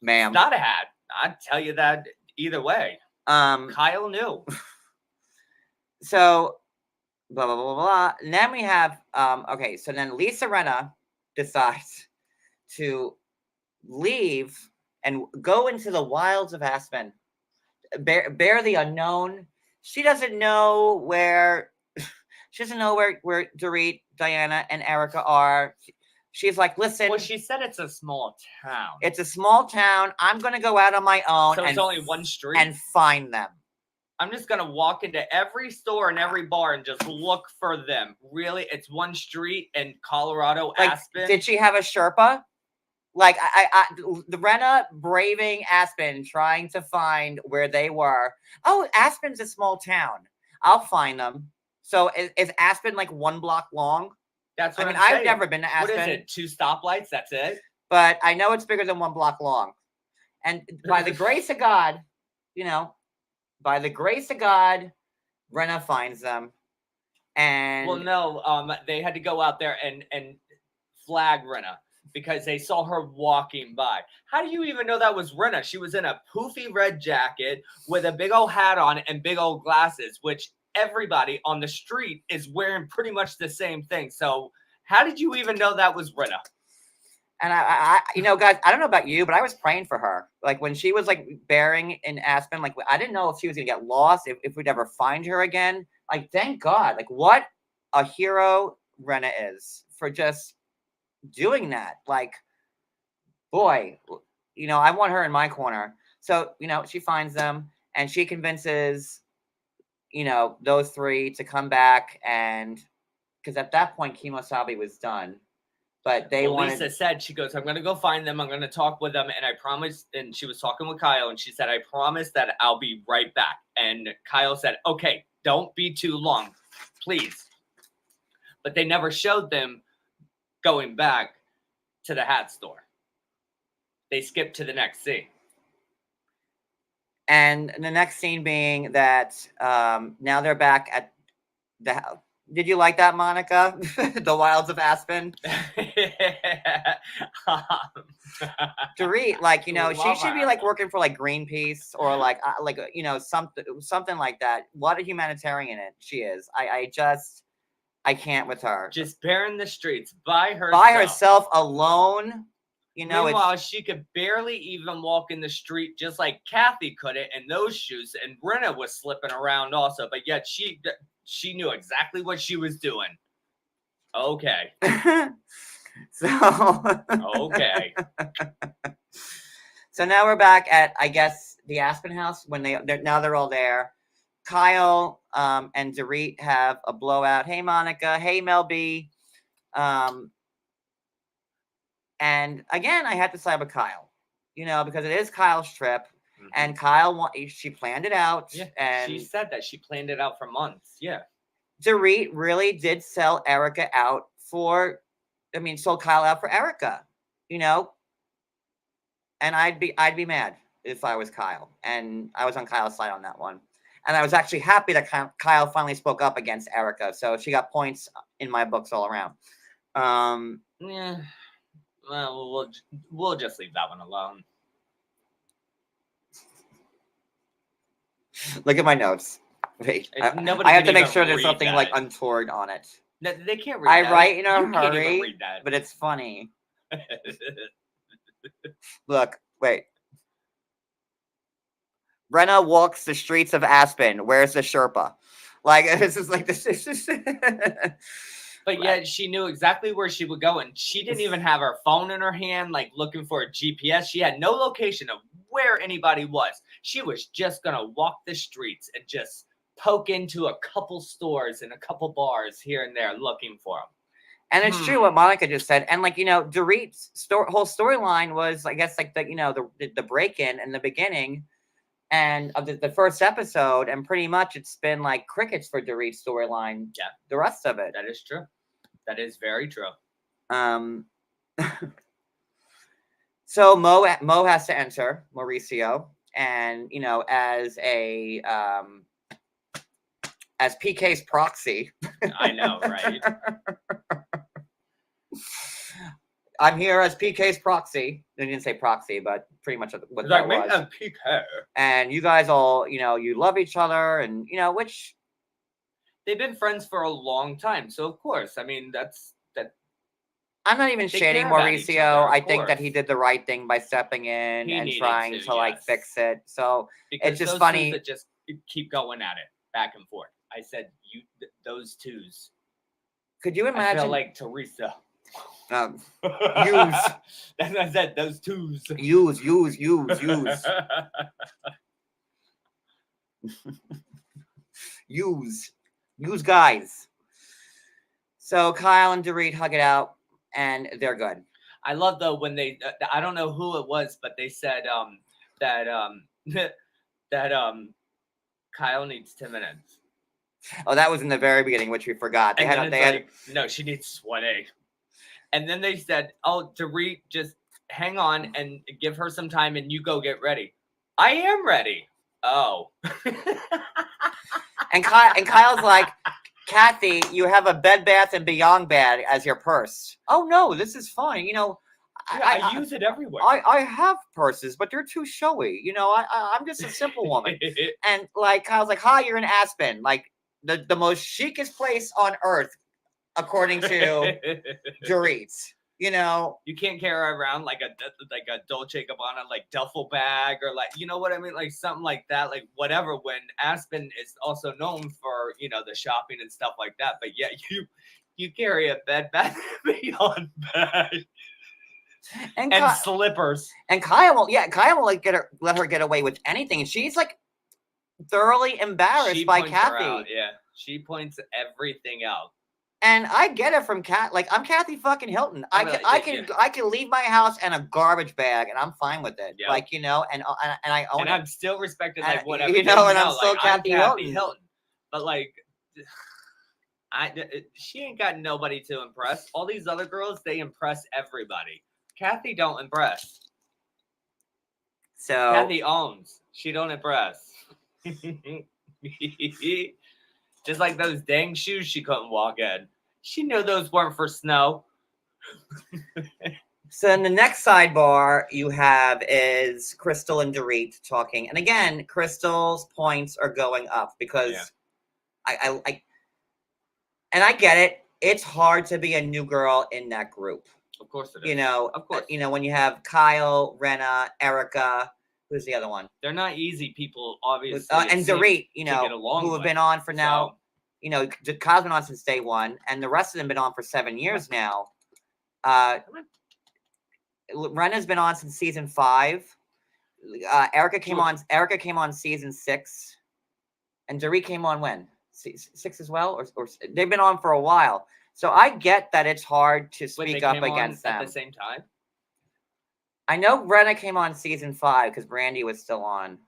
ma'am. It's not a hat. I'd tell you that either way. Kyle knew. So blah blah blah blah. And then we have okay. So then Lisa Rinna decides to leave and go into the wilds of Aspen, bear the unknown. She doesn't know where Dorit, Diana, and Erica are. She's like, listen. Well, she said it's a small town. It's a small town. I'm gonna go out on my own. So it's only one street and find them. I'm just gonna walk into every store and every bar and just look for them. Really, it's one street in Colorado, like, Aspen. Did she have a Sherpa? Like the Rinna braving Aspen, trying to find where they were. Oh, Aspen's a small town. I'll find them. So is Aspen like 1 block long? That's what I've never been to Aspen. What is it? 2 stoplights? That's it. But I know it's bigger than 1 block long. And by the grace of God, by the grace of God, Rinna finds them. And well, no, they had to go out there and flag Rinna because they saw her walking by. How do you even know that was Rinna? She was in a poofy red jacket with a big old hat on and big old glasses, which everybody on the street is wearing pretty much the same thing. So how did you even know that was Rinna? And I guys, I don't know about you, but I was praying for her. Like when she was like bearing in Aspen, like I didn't know if she was gonna get lost, if we'd ever find her again. Like, thank God. Like what a hero Rinna is for just doing that. Like, boy, I want her in my corner. So, she finds them and she convinces, those 3 to come back, and because at that point Kemosabe was done. But Lisa said, she goes, I'm going to go find them. I'm going to talk with them. And I promise. And she was talking with Kyle and she said, I promise that I'll be right back. And Kyle said, okay, don't be too long, please. But they never showed them going back to the hat store. They skipped to the next scene. And the next scene being that now they're back at the house. Did you like that, Monica? The wilds of Aspen? Dorit, like, she should be like working for like Greenpeace or like something like that. What a humanitarian she is. I can't with her. Just bearing the streets by herself alone. Meanwhile, she could barely even walk in the street, just like Kathy couldn't in those shoes, and Rinna was slipping around also. But yet she knew exactly what she was doing. Okay. Okay. So now we're back at, I guess, the Aspen house when they're all there. Kyle and Dorit have a blowout. Hey, Monica. Hey, Mel B. And again, I had to side with Kyle, because it is Kyle's trip. Mm-hmm. And Kyle, she planned it out. Yeah, and she said that she planned it out for months. Yeah. Dorit really did sell Erica out sold Kyle out for Erica, And I'd be mad if I was Kyle. And I was on Kyle's side on that one. And I was actually happy that Kyle finally spoke up against Erica. So she got points in my books all around. Yeah. Well, we'll just leave that one alone. Look at my notes. Wait, I have to make sure there's something like untoward on it. No, they can't read that. I write in a hurry, but it's funny. Look, wait. Rinna walks the streets of Aspen. Where's the Sherpa? Like, this is like this. But yet she knew exactly where she would go, and she didn't even have her phone in her hand, like looking for a GPS. She had no location of where anybody was. She was just gonna walk the streets and just poke into a couple stores and a couple bars here and there looking for them. And it's true what Monica just said. And like, Dorit's whole storyline was, I guess, like the break-in in the beginning and of the first episode, and pretty much it's been like crickets for Dorit's storyline. Yeah. The rest of it. That is true. That is very true. So Mo has to enter Mauricio, and as PK's proxy. I know, right? I'm here as PK's proxy. They didn't say proxy, but pretty much what that was. PK. And you guys all, you love each other, and which they've been friends for a long time. So of course, I mean that. I'm not even shading Mauricio. I think that he did the right thing by stepping in and trying to like fix it. So because it's just those funny that just keep going at it back and forth. I said those twos. Could you imagine? I feel like Teresa. Use. That's what I said. Those twos. Use. Use guys. So Kyle and Dorit hug it out, and they're good. I love though when they. I don't know who it was, but they said that Kyle needs 10 minutes. Oh, that was in the very beginning, which we forgot. They had no, she needs 20. And then they said, "Oh, Dorit, just hang on and give her some time, and you go get ready." I am ready. Oh. and Kyle's like, "Kathy, you have a Bed Bath and Beyond bag as your purse." Oh no, this is fine. I use it everywhere. I have purses, but they're too showy. I'm just a simple woman. And like Kyle's like, "Hi, you're in Aspen, like the most chicest place on earth, according to Dorit's." You can't carry around like a Dolce & Gabbana like duffel bag or like, you know what I mean, like something like that, like whatever. When Aspen is also known for the shopping and stuff like that, but yeah, you carry a Bed Bath & Beyond bag and slippers. And Kyle will like let her get away with anything, and she's like thoroughly embarrassed by Kathy. Yeah, she points everything out. And I get it from Kat. Like, I'm Kathy fucking Hilton. I can leave my house and a garbage bag, and I'm fine with it. Yep. Like, and I own it. And I'm still respected, like whatever. And I'm still like, Kathy Hilton. But like, she ain't got nobody to impress. All these other girls, they impress everybody. Kathy don't impress. So Kathy owns. She don't impress. Just like those dang shoes she couldn't walk in. She knew those weren't for snow. So in the next sidebar you have is Crystal and Dorit talking. And again, Crystal's points are going up because I get it. It's hard to be a new girl in that group. Of course it is. Of course. When you have Kyle, Rinna, Erica, who's the other one? They're not easy people, obviously. And Dorit, who have been on for now. Kyle's been on since day one, and the rest of them been on for 7 years now. Renna's been on since season 5. Erica came on season 6, and Dorit came on when 6 as well, or they've been on for a while. So I get that it's hard to speak up against them at the same time. I know Rinna came on season 5 because Brandy was still on.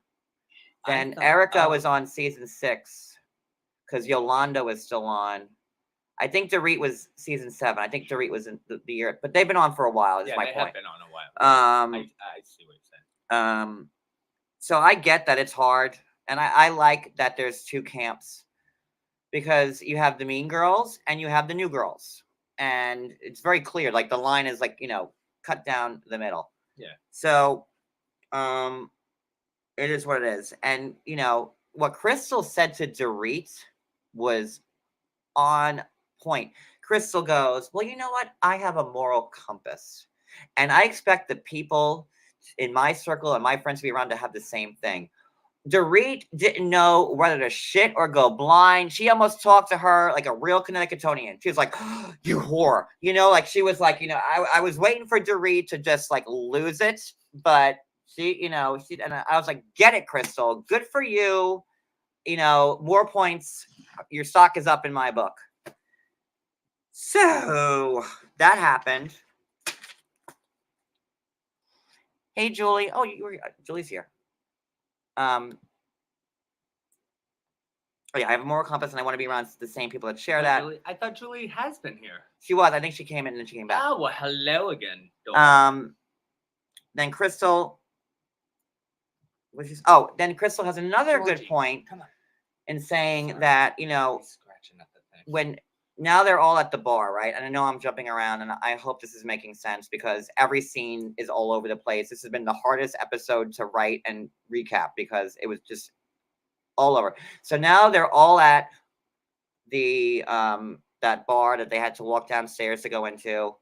Then Erica was on season 6 because Yolanda was still on. I think Dorit was season 7. I think Dorit was in the year, but they've been on for a while. Is my point. Have been on a while. I see what you're saying. So I get that it's hard, and I like that there's two camps because you have the mean girls and you have the new girls, and it's very clear. Like the line is like cut down the middle. Yeah. So, it is what it is. And, what Crystal said to Dorit was on point. Crystal goes, well, you know what? I have a moral compass. And I expect the people in my circle and my friends to be around to have the same thing. Dorit didn't know whether to shit or go blind. She almost talked to her like a real Connecticutonian. She was like, oh, "You whore," like she was like, I was waiting for Dorit to just like lose it, but she and I was like, "Get it, Crystal. Good for you. More points. Your stock is up in my book." So that happened. Hey, Julie. Oh, Julie's here. Oh yeah, I have a moral compass, and I want to be around the same people that share that. I thought Julie has been here. She was. I think she came in and then she came back. Oh well, hello again. Daughter. Then Crystal. Then Crystal has another Georgie, good point come on. In saying that Scratching up the thing. when now they're all at the bar, right? And I know I'm jumping around, and I hope this is making sense because every scene is all over the place. This has been the hardest episode to write and recap because it was just all over. So now they're all at the that bar that they had to walk downstairs to go into.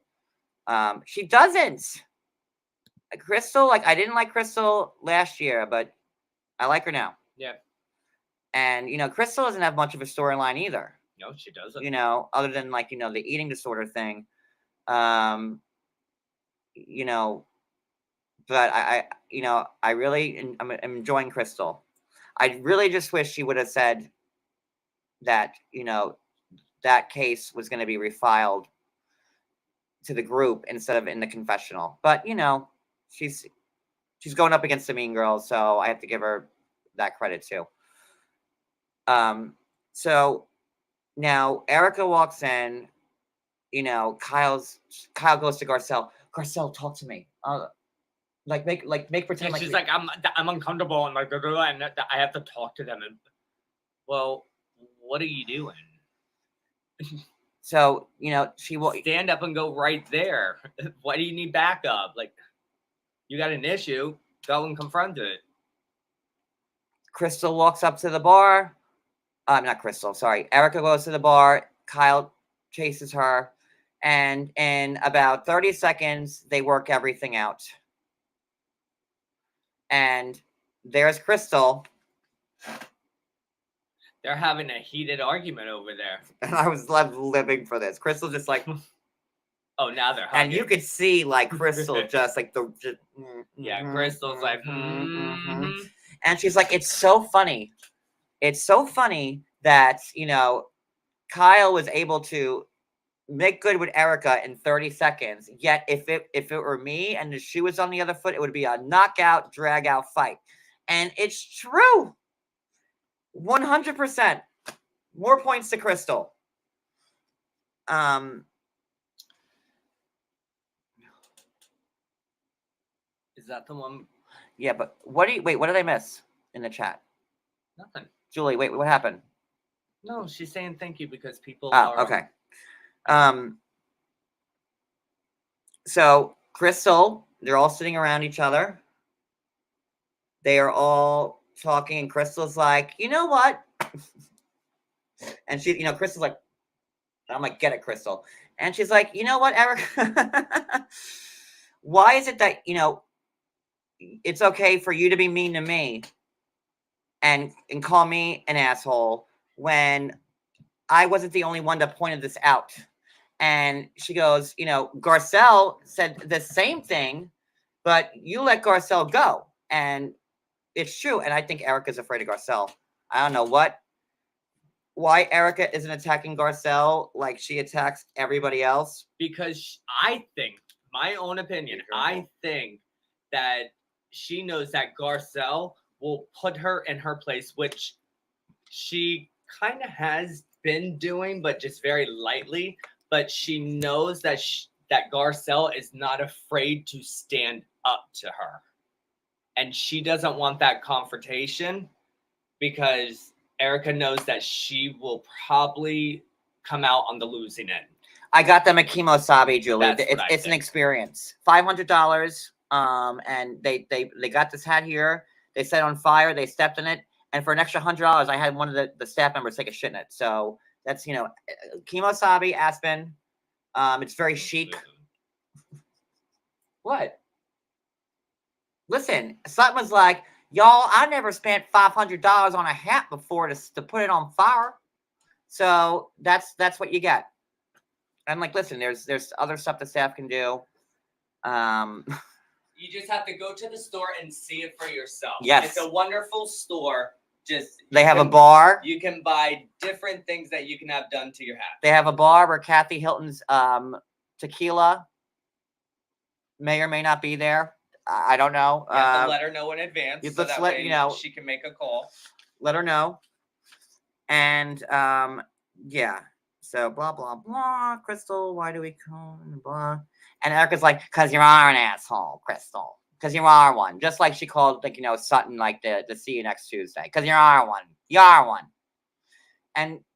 She doesn't. Crystal, I didn't like Crystal last year, but I like her now. Yeah. And Crystal doesn't have much of a storyline either. No, she doesn't. Other than the eating disorder thing. But I really I'm enjoying Crystal. I really just wish she would have said that, that case was going to be refiled to the group instead of in the confessional. But, she's going up against the mean girls, so I have to give her that credit too. So now Erica walks in, Kyle goes to Garcelle. Garcelle, talk to me. Make pretend she's like I'm uncomfortable and and I have to talk to them. And well, what are you doing? So she will stand up and go right there. Why do you need backup? You got an issue, go and confront it. Crystal walks up to the bar. Not Crystal, sorry. Erica goes to the bar. Kyle chases her. And in about 30 seconds, they work everything out. And there's Crystal. They're having a heated argument over there. And I was living for this. Crystal just like... Oh, now they're hugging. And you could see Crystal just yeah, Crystal's like... Mm-hmm. And she's like, it's so funny. It's so funny that, Kyle was able to make good with Erica in 30 seconds. Yet if it were me and the shoe was on the other foot, it would be a knockout, drag out fight. And it's true. 100%. More points to Crystal. Is that the one? Yeah, but what did I miss in the chat? Nothing. Julie, wait, what happened? No, she's saying thank you because people are... okay. So Crystal, they're all sitting around each other. They are all talking, and Crystal's like, you know what? And she, Crystal's like, I'm like, get it, Crystal. And she's like, you know what, Erica? Why is it that, it's okay for you to be mean to me and call me an asshole when I wasn't the only one that pointed this out? And she goes, Garcelle said the same thing, but you let Garcelle go. And it's true. And I think Erica's afraid of Garcelle. I don't know why Erica isn't attacking Garcelle like she attacks everybody else. Because I think, my own opinion, I think that she knows that Garcelle will put her in her place, which she kind of has been doing, but just very lightly. But she knows that that Garcelle is not afraid to stand up to her. And she doesn't want that confrontation because Erica knows that she will probably come out on the losing end. I got them a Kimosabi, Julie. It's an experience. $500. And they got this hat here. They set it on fire. They stepped in it. And for an extra $100, I had one of the staff members take a shit in it. So that's, Kimosabi, Aspen. It's very chic. What? Listen, Sutton was like, Y'all, I never spent $500 on a hat before to put it on fire. So that's what you get. I'm like, listen, there's other stuff the staff can do. You just have to go to the store and see it for yourself. Yes. It's a wonderful store. Just they have a bar. You can buy different things that you can have done to your hat. They have a bar where Kathy Hilton's Tequila may or may not be there. I don't know. You have to let her know in advance. So let's that let way you know. She can make a call. Let her know. And yeah. So blah blah blah. Crystal, why do we call blah? And Erica's like, because you are an asshole, Crystal. Because you are one. Just like she called, like, Sutton, like the see you next Tuesday. Because you are one. You are one.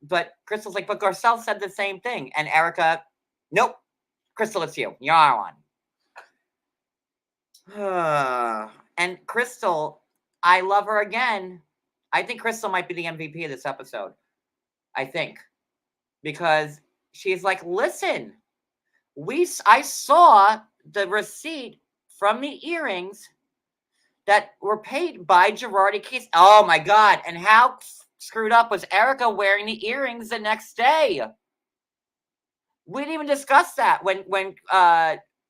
But Crystal's like, but Garcelle said the same thing. And Erica, nope. Crystal, it's you. You are one. And Crystal, I love her again. I think Crystal might be the MVP of this episode. I think. Because she's like, listen, I saw the receipt from the earrings that were paid by Girardi Keys. Oh my God. And how screwed up was Erica wearing the earrings the next day? We didn't even discuss that when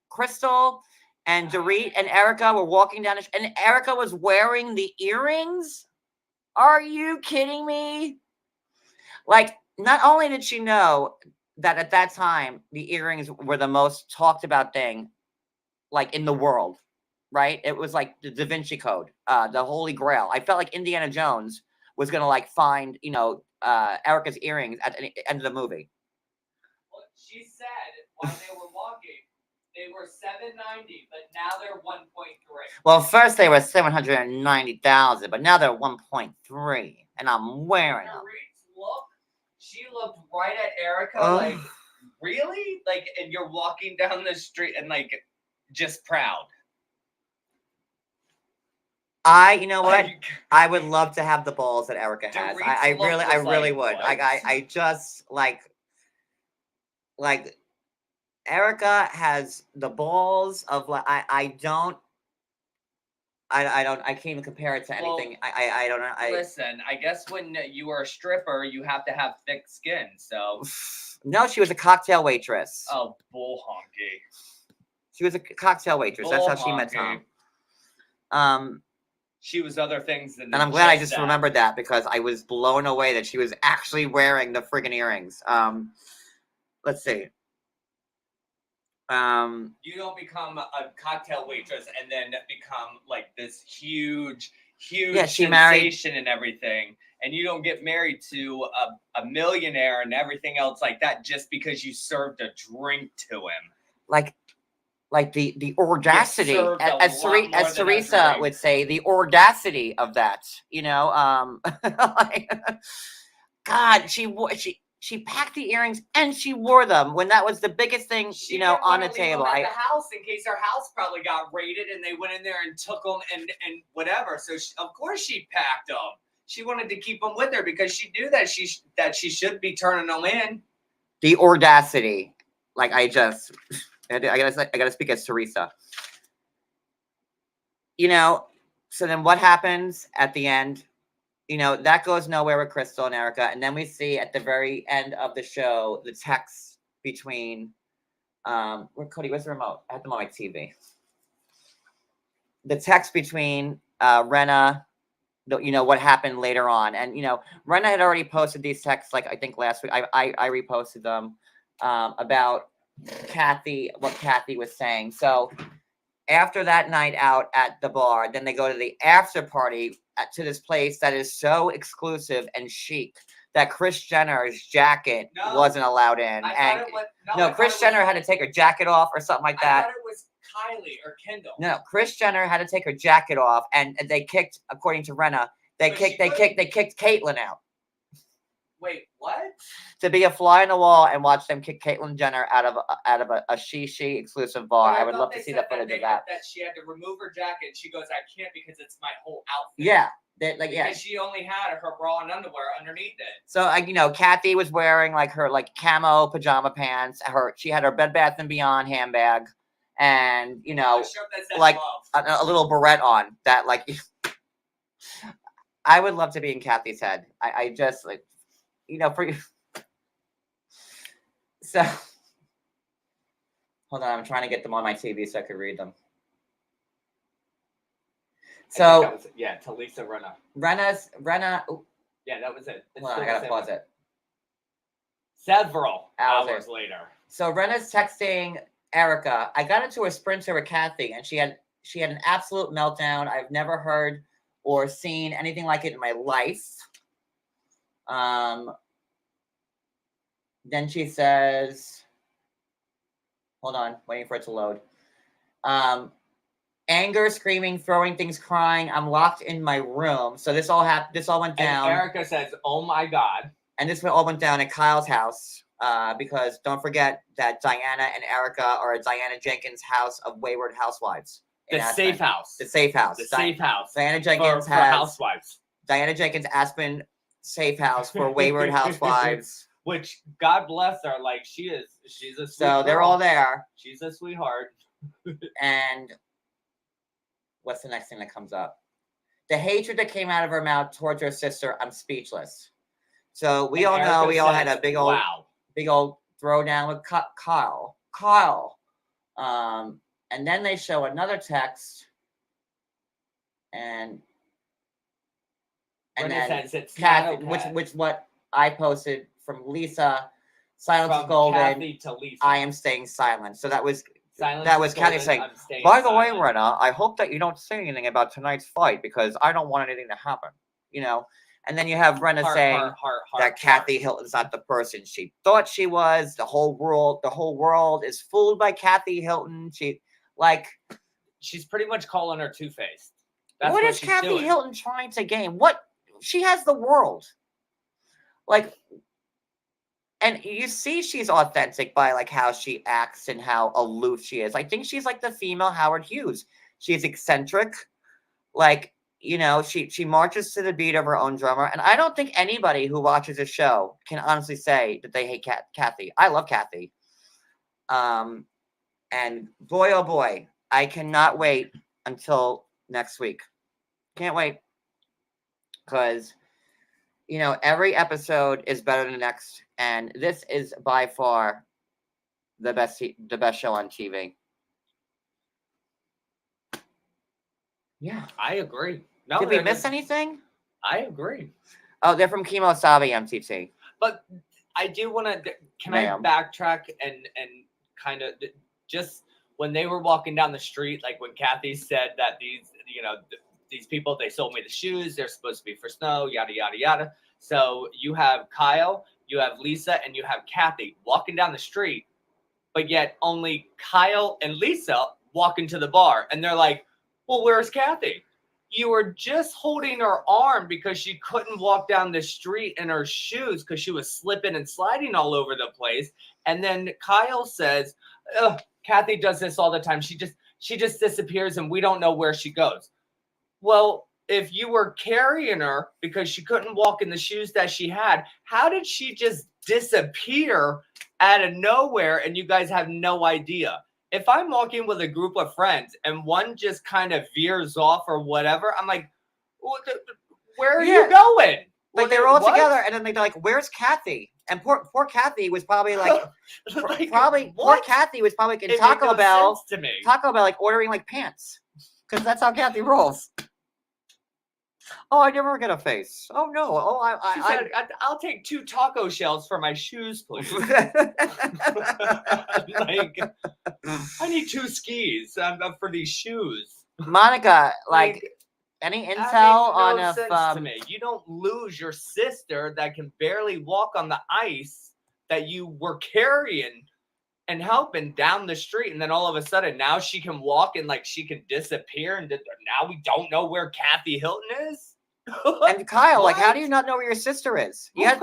Crystal and Dorit and Erica were walking down and Erica was wearing the earrings. Are you kidding me? Like, not only did she know that at that time the earrings were the most talked about thing, like, in the world, right? It was like the Da Vinci Code, the Holy Grail. I felt like Indiana Jones was gonna like find, Erica's earrings at the end of the movie. Well, she said while they were walking, they were $790, but now they're 1.3. Well, first they were 790,000, but now they're 1.3, and I'm wearing them. Look, she looked right at Erica, like, really? Like, and you're walking down the street and like just proud. You know what? I would love to have the balls that Erica has. I really would. I just like Erica has the balls of like I can't even compare it to anything. I don't know. Listen, I guess when you are a stripper, you have to have thick skin. So no, she was a cocktail waitress. Oh, bull honky. She was a cocktail waitress. That's how she met Tom. She was other things than. And I'm glad I just remembered that because I was blown away that she was actually wearing the friggin' earrings. Let's see. You don't become a cocktail waitress and then become like this huge sensation and everything. And you don't get married to a millionaire and everything else like that just because you served a drink to him. Like the audacity, as Teresa would say, the audacity of that, God, she packed the earrings and she wore them when that was the biggest thing, on the table. At the house in case her house probably got raided and they went in there and took them and whatever. So of course she packed them. She wanted to keep them with her because she knew that she should be turning them in. The audacity, I gotta speak as Teresa. So then what happens at the end? That goes nowhere with Crystal and Erica. And then we see at the very end of the show, the text between, Cody, where's the remote? I have them on my TV. The text between Rinna, what happened later on. And, Rinna had already posted these texts, I think last week. I reposted them about Kathy, what Kathy was saying. So after that night out at the bar, then they go to the after party to this place that is so exclusive and chic that Kris Jenner's jacket wasn't allowed in. Kris Jenner had to take her jacket off or something like that. I thought it was Kylie or Kendall. No, Kris Jenner had to take her jacket off, and they kicked, according to Rinna, they kicked Caitlyn out. Wait, what? To be a fly on the wall and watch them kick Caitlyn Jenner out of a she exclusive bar. I would love to see the footage of that. That she had to remove her jacket. She goes, I can't because it's my whole outfit. Yeah. Because she only had her bra and underwear underneath it. So Kathy was wearing her camo pajama pants. She had her Bed Bath & Beyond handbag, and a little beret on that I would love to be in Kathy's head. I just like, for so. Hold on, I'm trying to get them on my TV so I could read them. So Talisa Rinna. Rinna. Yeah, that was it. Hold on, I gotta pause it. Several hours later. So Rinna's texting Erica. I got into a sprinter with Kathy, and she had an absolute meltdown. I've never heard or seen anything like it in my life. Then she says, hold on, waiting for it to load. Anger, screaming, throwing things, crying. I'm locked in my room. So this all happened. This all went down. And Erica says, "Oh my God!" And this all went down at Kyle's house. Because don't forget that Diana and Erica are at Diana Jenkins' house of wayward housewives. The safe house. The safe house. The safe house. Diana Jenkins for housewives. Diana Jenkins Aspen safe house for wayward housewives. Which God bless her, like she's a sweet so they're girl. all there. She's a sweetheart. And what's the next thing that comes up? The hatred that came out of her mouth towards her sister. I'm speechless. So we all know we all had a big old throwdown with Kyle. And then they show another text, and then Kathy, which what I posted from Lisa. Silence is golden. Kathy to Lisa. I am staying silent. So that was Silence Kathy saying. By the way, Rinna, I hope that you don't say anything about tonight's fight because I don't want anything to happen. And then you have Rinna saying that Kathy Hilton's not the person she thought she was. The whole world is fooled by Kathy Hilton. She's pretty much calling her two-faced. What is Kathy Hilton trying to gain? What? She has the world. And you see she's authentic by how she acts and how aloof she is. I think she's like the female Howard Hughes. She's eccentric. She marches to the beat of her own drummer. And I don't think anybody who watches a show can honestly say that they hate Kathy. I love Kathy. And boy, oh boy, I cannot wait until next week. Can't wait. Because, every episode is better than the next. And this is by far the best show on TV. Yeah. I agree. No, did we miss anything? I agree. Oh, they're from Kemosabe MTT. But I do want to. Can I backtrack and kind of just when they were walking down the street, like when Kathy said that these people, they sold me the shoes. They're supposed to be for snow. Yada yada yada. So you have Kyle, you have Lisa, and you have Kathy walking down the street, but yet only Kyle and Lisa walk into the bar, and they're like, "Well, where's Kathy? You were just holding her arm because she couldn't walk down the street in her shoes because she was slipping and sliding all over the place." And then Kyle says, Kathy does this all the time. She just disappears and we don't know where she goes. Well, if you were carrying her because she couldn't walk in the shoes that she had, how did she just disappear out of nowhere and you guys have no idea? If I'm walking with a group of friends and one just kind of veers off or whatever, I'm like, where are you going? They were all together, and then they're like, "Where's Kathy?" And poor Kathy was probably poor Kathy was probably in Taco Bell. Taco Bell, ordering pants, because that's how Kathy rolls. Oh, I never get a face. Oh no. Oh, I'll take 2 taco shells for my shoes, please. I need 2 skis for these shoes. Monica, any intel on if to me. You don't lose your sister that can barely walk on the ice that you were carrying and helping down the street, and then all of a sudden now she can walk and she can disappear, and now we don't know where Kathy Hilton is. And Kyle, how do you not know where your sister is? You had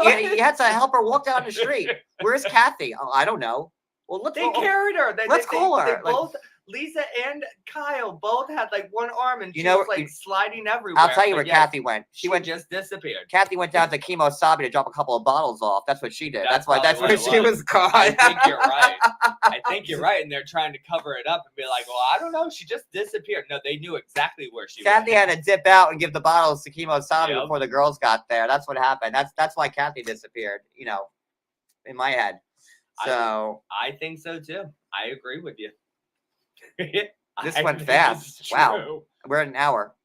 to help her walk down the street. Where's Kathy? Oh, I don't know. Well, they carried her. Let's call her. They both Lisa and Kyle both had like one arm, and You she know, was like sliding everywhere. I'll tell you but where yet Kathy went. She just disappeared. Kathy went down to Kimosabi to drop a couple of bottles off. That's what she did. That's why. probably That's what where it she was caught. I think you're right. I think you're right, and they're trying to cover it up and be like, "Well, I don't know. She just disappeared." No, they knew exactly where she Kathy went. had to dip out and give the bottles to Kimosabi Yep. before the girls got there. That's what happened. That's why Kathy disappeared. You know, in my head. So I think so too. I agree with you. this I went think fast. it's Wow, true. we're at an hour.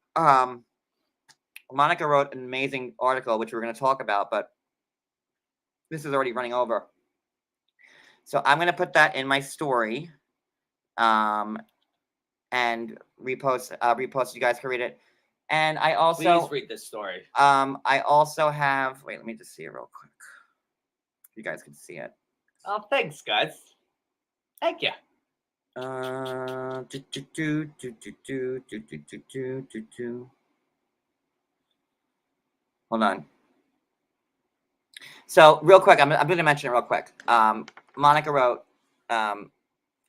Monica wrote an amazing article, which we're going to talk about, but this is already running over. So I'm going to put that in my story, and repost. You guys can read it. And I also Please read this story. I also have. Wait, let me just see it real quick. You guys can see it. Oh, thanks, guys. Thank you. Hold on. So real quick, I'm going to mention it real quick. Monica wrote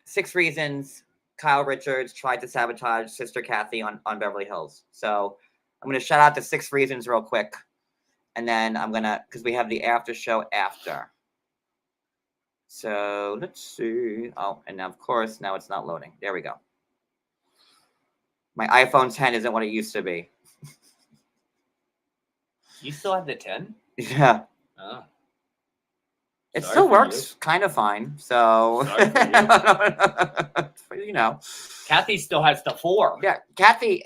6 reasons Kyle Richards tried to sabotage Sister Kathy on Beverly Hills. So I'm going to shout out the 6 reasons real quick. And then I'm going to, because we have the after show after. So let's see. Oh, and now, of course, now it's not loading. There we go. My iPhone 10 isn't what it used to be. You still have the 10? Yeah. Oh. It Sorry still for works kind of fine. So, Sorry you know. Kathy still has the 4. Yeah, Kathy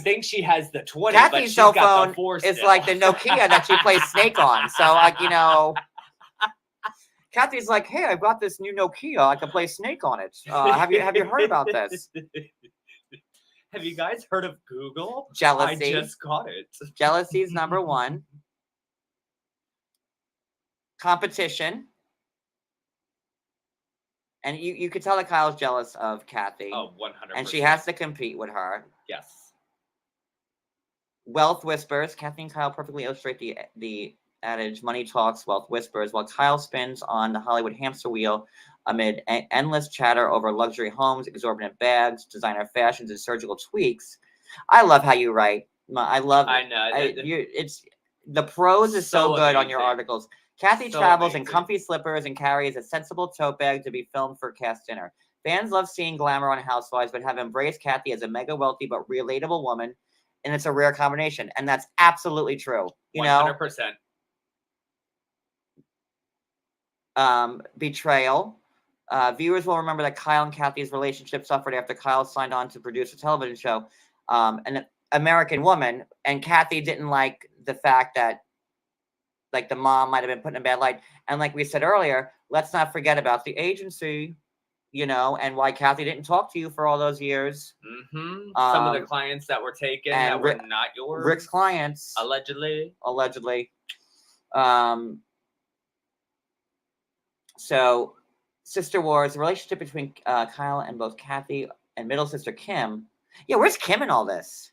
thinks she has the 20, Kathy's but she's cell got phone the 4 is still. like the Nokia that she plays Snake on. So, like, you know, Kathy's like, hey, I got this new Nokia. I can play Snake on it. Have you heard about this? Have you guys heard of Google? Jealousy. I just got it. Jealousy is number 1. Competition. And you could tell that Kyle's jealous of Kathy. Oh, 100%. And she has to compete with her. Yes. Wealth whispers. Kathy and Kyle perfectly illustrate the adage, money talks, wealth whispers, while Kyle spins on the Hollywood hamster wheel amid endless chatter over luxury homes, exorbitant bags, designer fashions, and surgical tweaks. I love how you write. I love. I know. It's the prose is so good amazing. on your articles. Kathy So travels in amazing. comfy slippers and carries a sensible tote bag to be filmed for cast dinner. Fans love seeing glamour on Housewives, but have embraced Kathy as a mega wealthy but relatable woman, and it's a rare combination. And that's absolutely true. You 100%. know, betrayal. Viewers will remember that Kyle and Kathy's relationship suffered after Kyle signed on to produce a television show, An American Woman, and Kathy didn't like the fact that, like, the mom might have been put in a bad light. And like we said earlier, let's not forget about the agency, you know, and why Kathy didn't talk to you for all those years. Mm-hmm. Some of the clients that were taken that were not yours. Rick's clients. Allegedly. So, Sister Wars, the relationship between Kyle and both Kathy and middle sister Kim. Yeah, where's Kim in all this?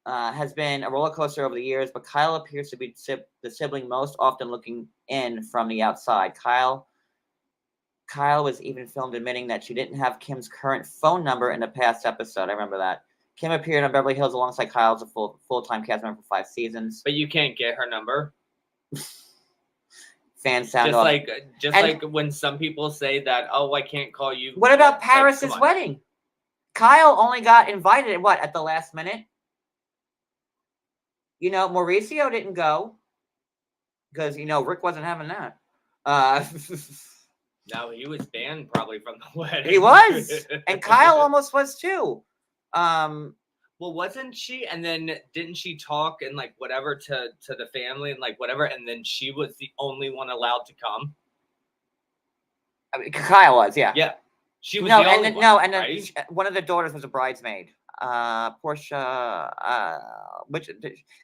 Has been a roller coaster over the years, but Kyle appears to be the sibling most often looking in from the outside. Kyle was even filmed admitting that she didn't have Kim's current phone number in a past episode. I remember that. Kim appeared on Beverly Hills alongside Kyle as a full-time cast member for 5 seasons. But you can't get her number. Fans sound just like when some people say that, oh, I can't call you. What about Paris's wedding? Kyle only got invited at the last minute? You know, Mauricio didn't go because, you know, Rick wasn't having that. No, he was banned probably from the wedding. He was. And Kyle almost was too. Well, wasn't she? And then didn't she talk and like whatever to the family and like whatever? And then she was the only one allowed to come. I mean, Kyle was, yeah. Yeah. She was the only one, right? One of the daughters was a bridesmaid. Portia,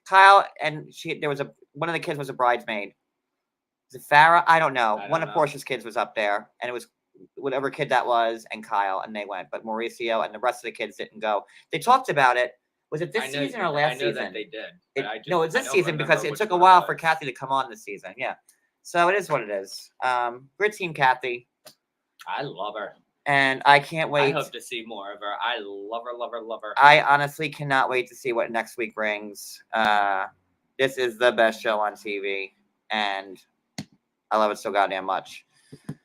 Kyle and one of the kids was a bridesmaid. Was it Farrah? I don't know. One of Portia's kids was up there, and it was whatever kid that was, and Kyle, and they went. But Mauricio and the rest of the kids didn't go. They talked about it. Was it this season or last season? That they did. No, it's this season because it took a while for Kathy to come on this season. Yeah. So it is what it is. Great team, Kathy. I love her. And I can't I wait. hope to see more of her. I love her, love her, love her. I honestly cannot wait to see what next week brings. This is the best show on TV, and I love it so goddamn much. I'm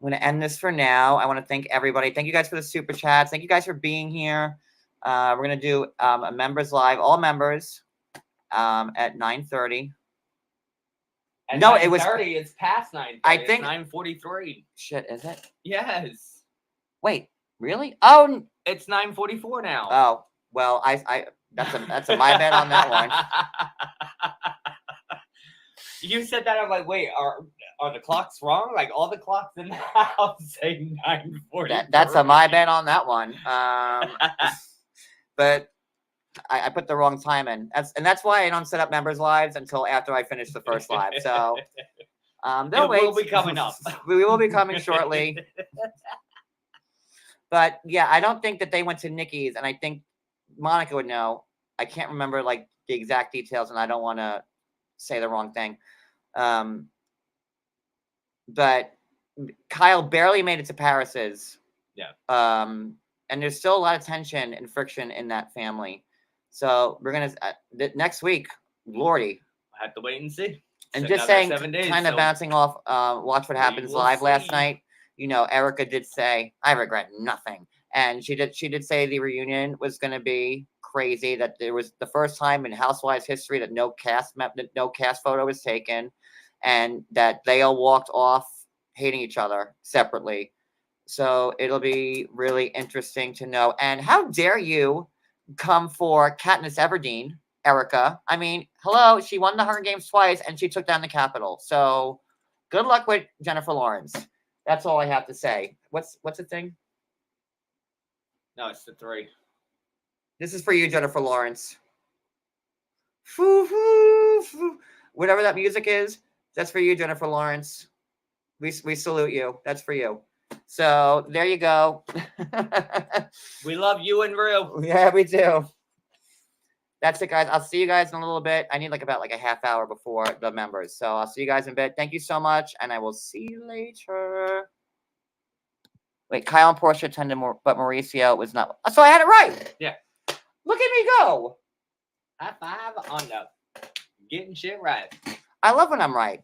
going to end this for now. I want to thank everybody. Thank you guys for the super chats. Thank you guys for being here. We're going to do a members live, all members, at 9:30. At No, it was 9:30. It's past 9:30. I think 9:43. Shit, is it? Yes. Wait, really? Oh, It's 9:44 now. oh. Well, I that's a my bad on that one. You said that. I'm like, wait, are the clocks wrong? Like all the clocks in the house say 9:40. That's a my bad on that one. But I put the wrong time in. That's why I don't set up members lives until after I finish the first live. So they'll wait. Will be coming up. We will be coming shortly. But yeah, I don't think that they went to Nikki's, and I think Monica would know. I can't remember like the exact details, and I don't want to say the wrong thing. But Kyle barely made it to Paris's. Yeah. And there's still a lot of tension and friction in that family. So we're gonna next week, Lordy. I have to wait and see. And It's just another saying, 7 days, kind of so bouncing off. Watch What Happens will live last see. night. You know, Erica did say, "I regret nothing," and she did say the reunion was going to be crazy. That there was the first time in Housewives history that no cast photo was taken, and that they all walked off hating each other separately. So it'll be really interesting to know. And how dare you come for Katniss Everdeen, Erica? I mean, hello, she won the Hunger Games twice, and she took down the Capitol. So good luck with Jennifer Lawrence. That's all I have to say. What's the thing? No, it's the 3. This is for you, Jennifer Lawrence. Foo, foo, foo. Whatever that music is, that's for you, Jennifer Lawrence. We salute you. That's for you. So there you go. We love you and Rue. Yeah, we do. That's it, guys. I'll see you guys in a little bit. I need about a half hour before the members. So I'll see you guys in a bit. Thank you so much, and I will see you later. Wait, Kyle and Portia attended more, but Mauricio was not. So I had it right. Yeah. Look at me go. High five on the getting shit right. I love when I'm right.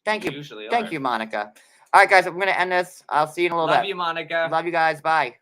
Thank you. Usually Thank are. you, Monica. All right, guys, I'm going to end this. I'll see you in a little bit. Love you, Monica. Love you guys. Bye.